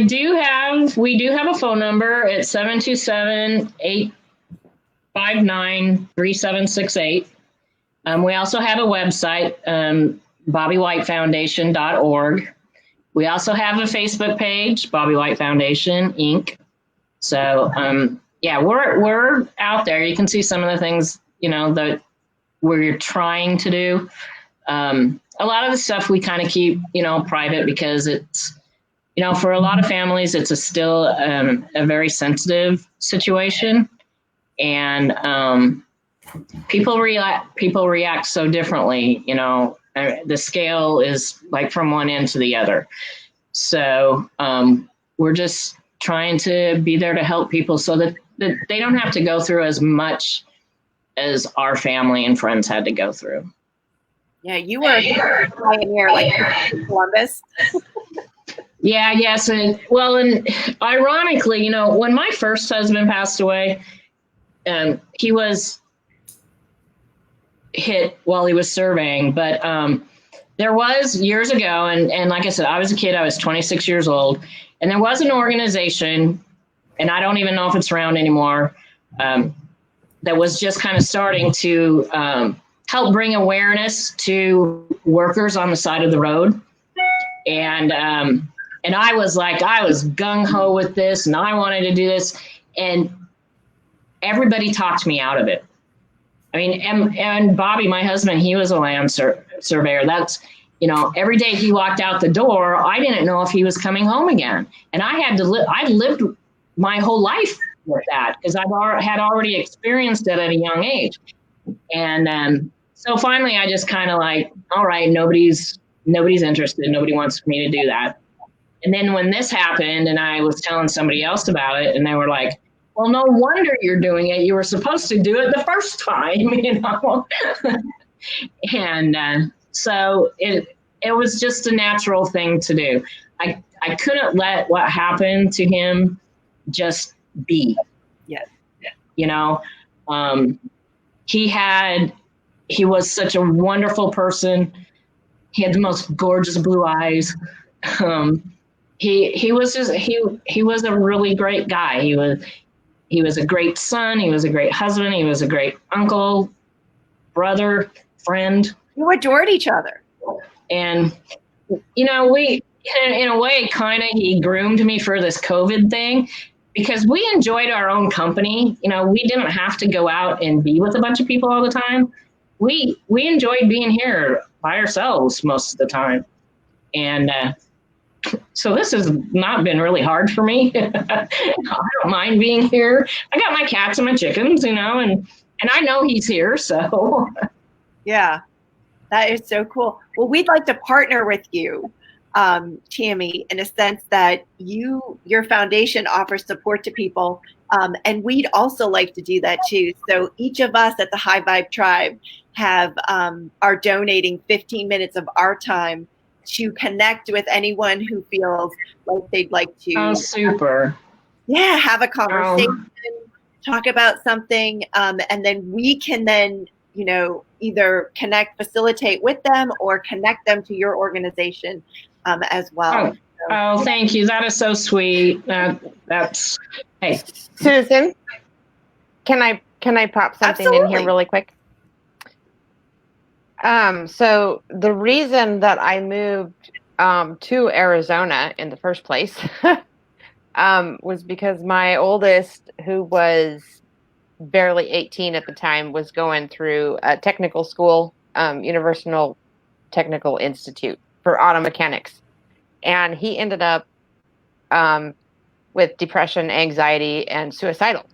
do have a phone number. It's 727-859-3768. We also have a website, BobbyWhiteFoundation.org. We also have a Facebook page, Bobby White Foundation, Inc. So, we're out there. You can see some of the things, you know, that we're trying to do. A lot of the stuff we kind of keep, you know, private because it's, you know, for a lot of families, it's still a very sensitive situation. And people react so differently, you know. The scale is like from one end to the other. So we're just trying to be there to help people so that they don't have to go through as much as our family and friends had to go through. Yeah, you were a pioneer like Columbus. Yeah, yes. And ironically, you know, when my first husband passed away, he was hit while he was surveying, but there was years ago, and like I said, I was a kid, I was 26 years old, and there was an organization, and I don't even know if it's around anymore, that was just kind of starting to help bring awareness to workers on the side of the road. And I was gung-ho with this, and I wanted to do this, and everybody talked me out of it. I mean, and Bobby, my husband, he was a land surveyor. That's, you know, every day he walked out the door, I didn't know if he was coming home again. And I lived my whole life with that because I had already experienced it at a young age. And so finally I just kind of like, all right, nobody's interested. Nobody wants me to do that. And then when this happened and I was telling somebody else about it and they were like, well, no wonder you're doing it. You were supposed to do it the first time, you know. And so it was just a natural thing to do. I couldn't let what happened to him just be. Yes. You know, he was such a wonderful person. He had the most gorgeous blue eyes. He was a really great guy. He was a great son. He was a great husband. He was a great uncle, brother, friend. You adored each other. And, you know, we, in a way, kind of, he groomed me for this COVID thing. because we enjoyed our own company. You know, we didn't have to go out and be with a bunch of people all the time. We enjoyed being here by ourselves most of the time. And so this has not been really hard for me. I don't mind being here. I got my cats and my chickens, you know, and I know he's here, so. Yeah, that is so cool. Well, we'd like to partner with you, Tammy, in a sense that your foundation offers support to people, and we'd also like to do that too. So each of us at the High Vibe Tribe are donating 15 minutes of our time to connect with anyone who feels like they'd like to. Oh, super. Have a conversation, talk about something, and then we can then, you know, either facilitate with them or connect them to your organization as well. Oh, thank you. That is so sweet. That's, hey. Susan, can I pop something in here really quick? So the reason that I moved to Arizona in the first place was because my oldest, who was barely 18 at the time, was going through a technical school, Universal Technical Institute for auto mechanics. And he ended up with depression, anxiety, and suicidal.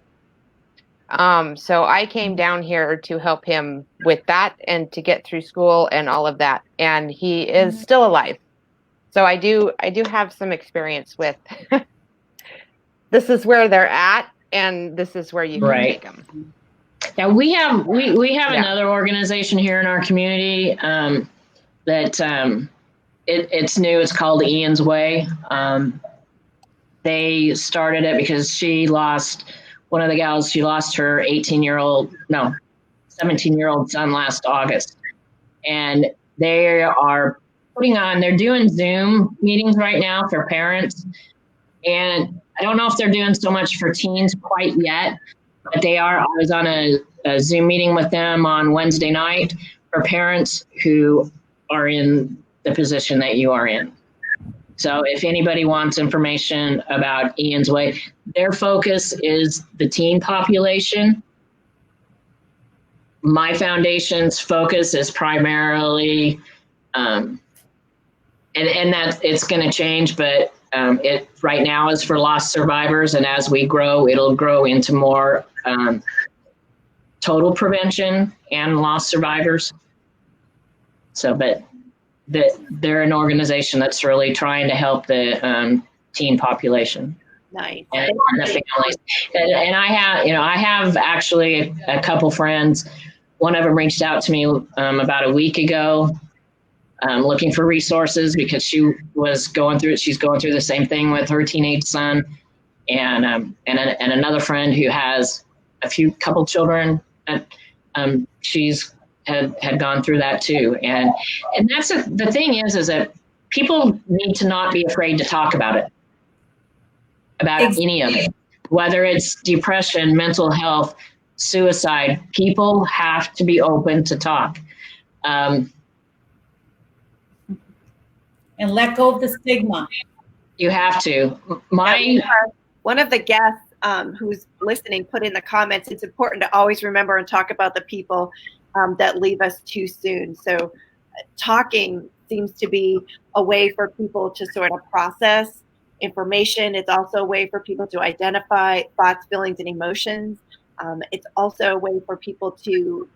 So I came down here to help him with that and to get through school and all of that. And he is still alive. So I do have some experience with this is where they're at and this is where you can take them. Yeah, we have another organization here in our community that it's new. It's called Ian's Way. They started it because one of the gals, she lost her 17-year-old son last August. And they're doing Zoom meetings right now for parents. And I don't know if they're doing so much for teens quite yet, but they are. I was on a Zoom meeting with them on Wednesday night for parents who are in the position that you are in. So if anybody wants information about Ian's Way, their focus is the teen population. My foundation's focus is primarily, and that it's going to change, but it right now is for lost survivors. And as we grow, it'll grow into more total prevention and lost survivors. So, but they're an organization that's really trying to help the teen population. Nice. And the families. And I have actually a couple friends. One of them reached out to me about a week ago, looking for resources because she was going through it. She's going through the same thing with her teenage son, and another friend who has couple children. She's had gone through that too, and that's the thing is that people need to not be afraid to talk about any of it, whether it's depression, mental health, suicide. People have to be open to talk. And let go of the stigma. You have to. One of the guests who's listening put in the comments, it's important to always remember and talk about the people that leave us too soon. So talking seems to be a way for people to sort of process information. It's also a way for people to identify thoughts, feelings, and emotions. It's also a way for people to,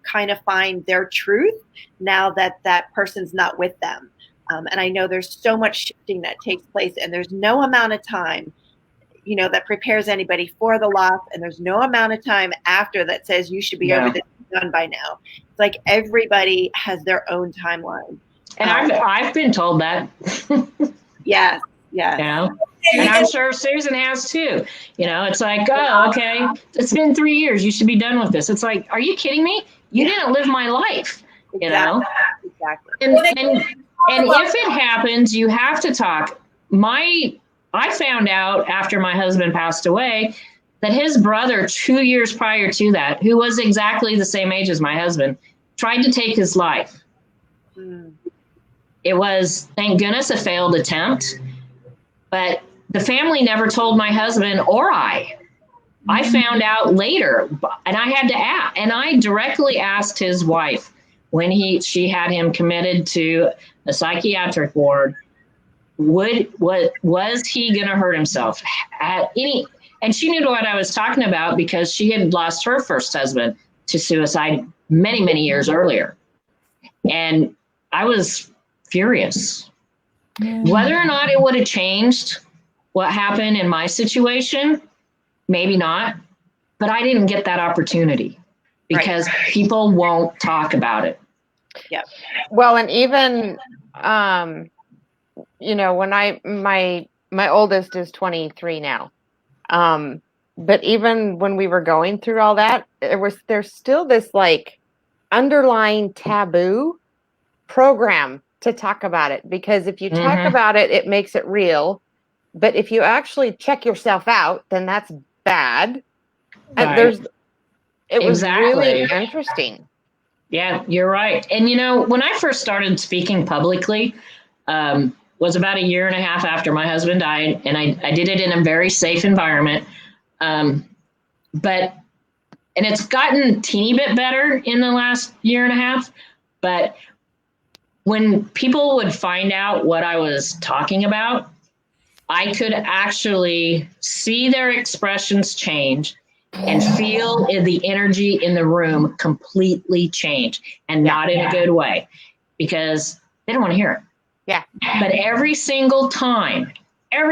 kind of find their truth now that that person's not with them. And I know there's so much shifting that takes place, and there's no amount of time, that prepares anybody for the loss, and there's no amount of time after that says you should be over this done by now. It's like everybody has their own timeline. And I've been told that. Yes. And I'm sure Susan has too. It's like, oh, okay, it's been 3 years. You should be done with this. It's like, are you kidding me? You didn't live my life, Exactly. And if it happens, you have to talk. I found out after my husband passed away that his brother 2 years prior to that, who was exactly the same age as my husband, tried to take his life. It was, thank goodness, a failed attempt. But the family never told my husband or I. I found out later, and I had to ask, and I directly asked his wife when she had him committed to a psychiatric ward, was he going to hurt himself at any? And she knew what I was talking about because she had lost her first husband to suicide many, many years earlier. And I was furious. Whether or not it would have changed what happened in my situation, maybe not, but I didn't get that opportunity because people won't talk about it. Yeah. Well, and even, when my oldest is 23 now. But even when we were going through all that, there's still this like underlying taboo program to talk about it, because if you talk about it, it makes it real. But if you actually check yourself out, then that's bad. And it was really interesting. Yeah, you're right. And when I first started speaking publicly, was about a year and a half after my husband died, and I did it in a very safe environment. And it's gotten a teeny bit better in the last year and a half. But when people would find out what I was talking about, I could actually see their expressions change and feel the energy in the room completely change, and not in a good way, because they don't want to hear it. Yeah. But every single time, at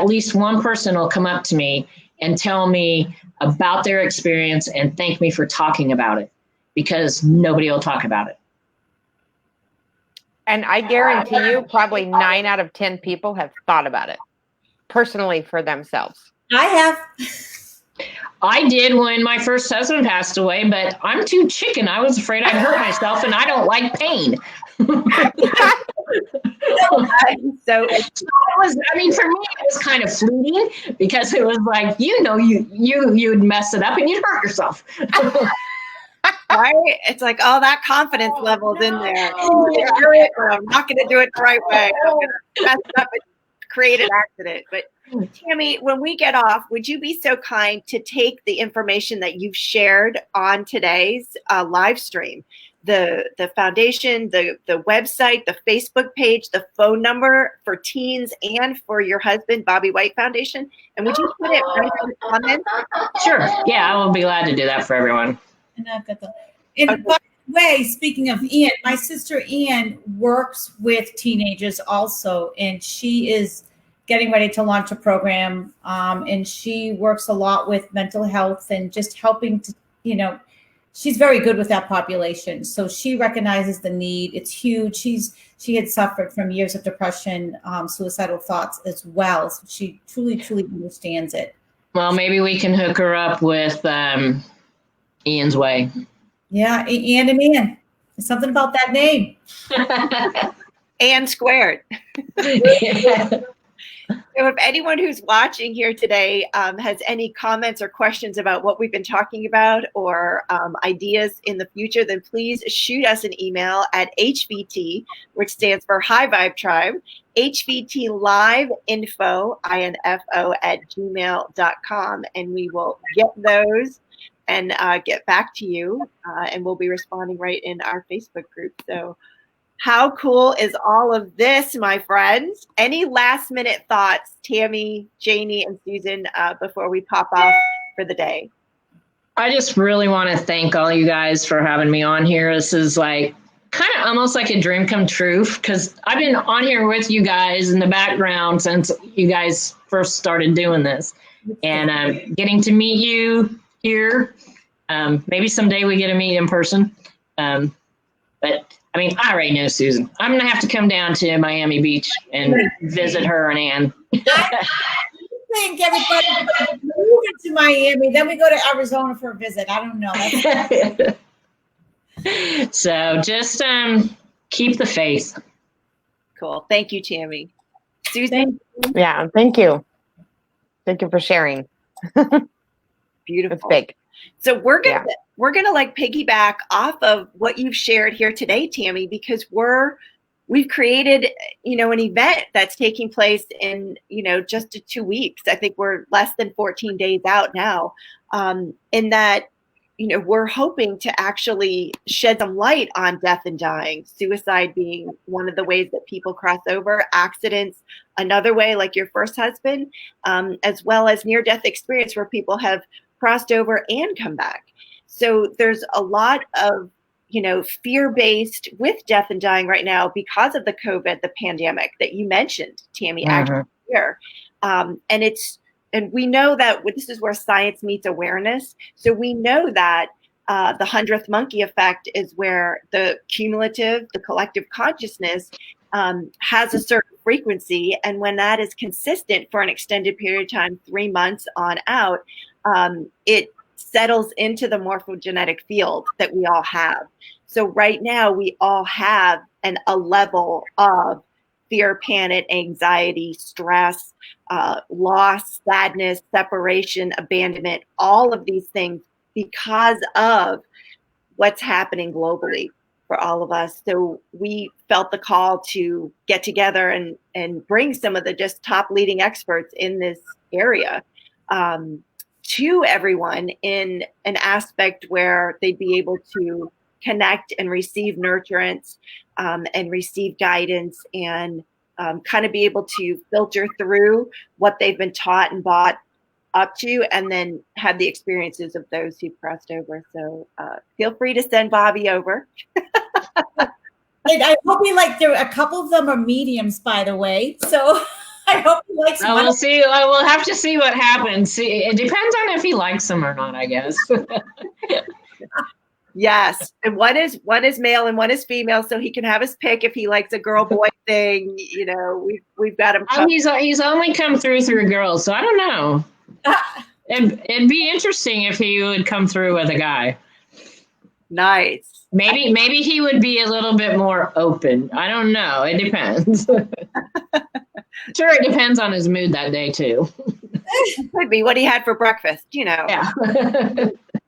least one person will come up to me and tell me about their experience and thank me for talking about it, because nobody will talk about it. And I guarantee you, probably 9 out of 10 people have thought about it personally for themselves. I have. I did when my first husband passed away, but I'm too chicken. I was afraid I'd hurt myself, and I don't like pain. So for me, it was kind of fleeting, because it was like, you'd mess it up and you'd hurt yourself. Right? It's like, oh, that confidence level's in there. I'm not going to do it the right way. I'm going to mess it up and create an accident. But Tammy, when we get off, would you be so kind to take the information that you've shared on today's live stream, the foundation, the website, the Facebook page, the phone number for teens and for your husband, Bobby White Foundation, and would you put it right in the comments? Sure. Yeah, I will be glad to do that for everyone. And I've got and by the way, speaking of Ian, my sister Ian works with teenagers also, and she is getting ready to launch a program. And she works a lot with mental health and just helping to, she's very good with that population. So she recognizes the need. It's huge. She had suffered from years of depression, suicidal thoughts as well. So she truly, truly understands it. Well, maybe we can hook her up with Ian's Way. Yeah, Ian and Ian. There's something about that name. And squared. So if anyone who's watching here today has any comments or questions about what we've been talking about, or ideas in the future, then please shoot us an email at HVT, which stands for High Vibe Tribe, HVTLiveInfo, INFO @gmail.com, and we will get those and get back to you, and we'll be responding right in our Facebook group. So how cool is all of this, my friends? Any last minute thoughts, Tammy, Janie, and Susan, before we pop off for the day? I just really want to thank all you guys for having me on here. This is like kind of almost like a dream come true, because I've been on here with you guys in the background since you guys first started doing this, and getting to meet you here. Maybe someday we get to meet in person. But I already know Susan. I'm going to have to come down to Miami Beach and visit her and Ann. I think everybody move to Miami, then we go to Arizona for a visit. I don't know. So just keep the faith. Cool. Thank you, Tammy. Susan? Yeah, thank you. Thank you for sharing. Beautiful. It's big. So we're gonna like piggyback off of what you've shared here today, Tammy, because we're we've created, an event that's taking place in, just 2 weeks. I think we're less than 14 days out now. In that, we're hoping to actually shed some light on death and dying, suicide being one of the ways that people cross over, accidents another way, like your first husband, as well as near-death experience where people have crossed over and come back. So there's a lot of fear-based with death and dying right now because of the pandemic that you mentioned, Tammy, actually here. And we know that this is where science meets awareness. So we know that the 100th monkey effect is where the collective consciousness has a certain frequency. And when that is consistent for an extended period of time, 3 months on out, it settles into the morphogenetic field that we all have. So right now we all have a level of fear, panic, anxiety, stress, loss, sadness, separation, abandonment, all of these things because of what's happening globally for all of us. So we felt the call to get together and bring some of the just top leading experts in this area to everyone in an aspect where they'd be able to connect and receive nurturance and receive guidance and kind of be able to filter through what they've been taught and bought up to, and then have the experiences of those who crossed over. So feel free to send Bobby over. I hope he a couple of them are mediums, by the way. So I hope he likes them. We'll see. We'll have to see what happens. See, it depends on if he likes them or not, I guess. Yes, and one is male and one is female, so he can have his pick if he likes a girl boy thing. We've got him. He's only come through girls, so I don't know. It'd be interesting if he would come through with a guy. Nice. Maybe he would be a little bit more open. I don't know. It depends. Sure, it depends on his mood that day too. Could be what he had for breakfast. Yeah.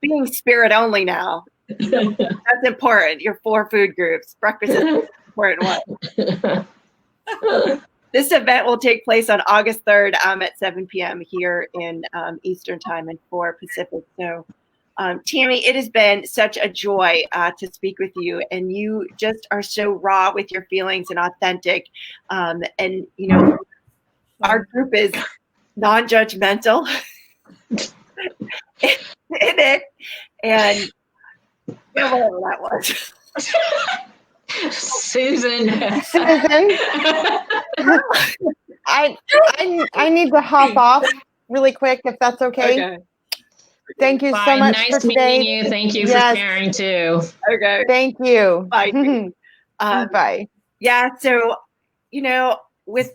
Being spirit only now. That's important. Your 4 food groups. Breakfast is an important one. This event will take place on August 3rd at 7 p.m. here in Eastern Time and 4 Pacific. So, Tammy, it has been such a joy to speak with you. And you just are so raw with your feelings and authentic. And, our group is non-judgmental in it. And whatever that was. Susan. I need to hop off really quick if that's okay. Thank you so much nice for today. Meeting you. Thank you for sharing too. Okay. Thank you. Bye. Bye. Yeah. So, with.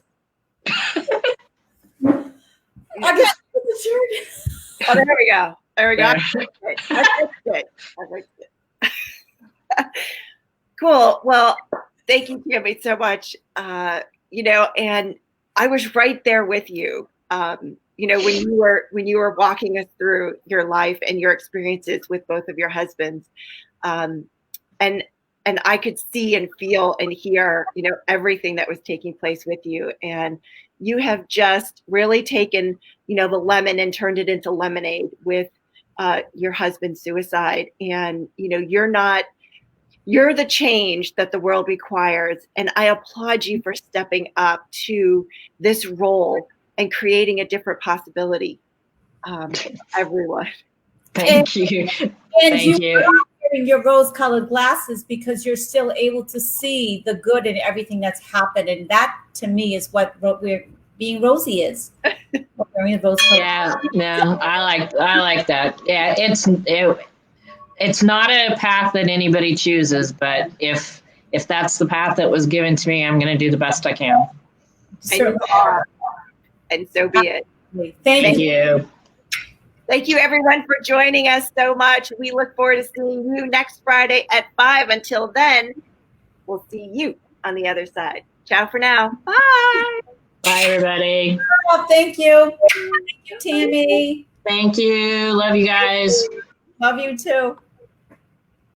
Oh, there we go. There we go. That's good. Cool. Well, thank you, Tammy, so much. And I was right there with you. When you were walking us through your life and your experiences with both of your husbands, and I could see and feel and hear, everything that was taking place with you. And you have just really taken, the lemon and turned it into lemonade with your husband's suicide. And, you're the change that the world requires. And I applaud you for stepping up to this role and creating a different possibility for everyone. Thank you. And you are wearing your rose-colored glasses because you're still able to see the good in everything that's happened. And that, to me, is what we're being Rosie is. Yeah, no, I like that. Yeah, it's not a path that anybody chooses, but if that's the path that was given to me, I'm going to do the best I can. And you are. And so be it. Thank you. Thank you, everyone, for joining us so much. We look forward to seeing you next Friday at 5. Until then, we'll see you on the other side. Ciao for now. Bye. Bye, everybody. Oh, thank you. Thank you, Tammy. Thank you. Love you guys. Love you too.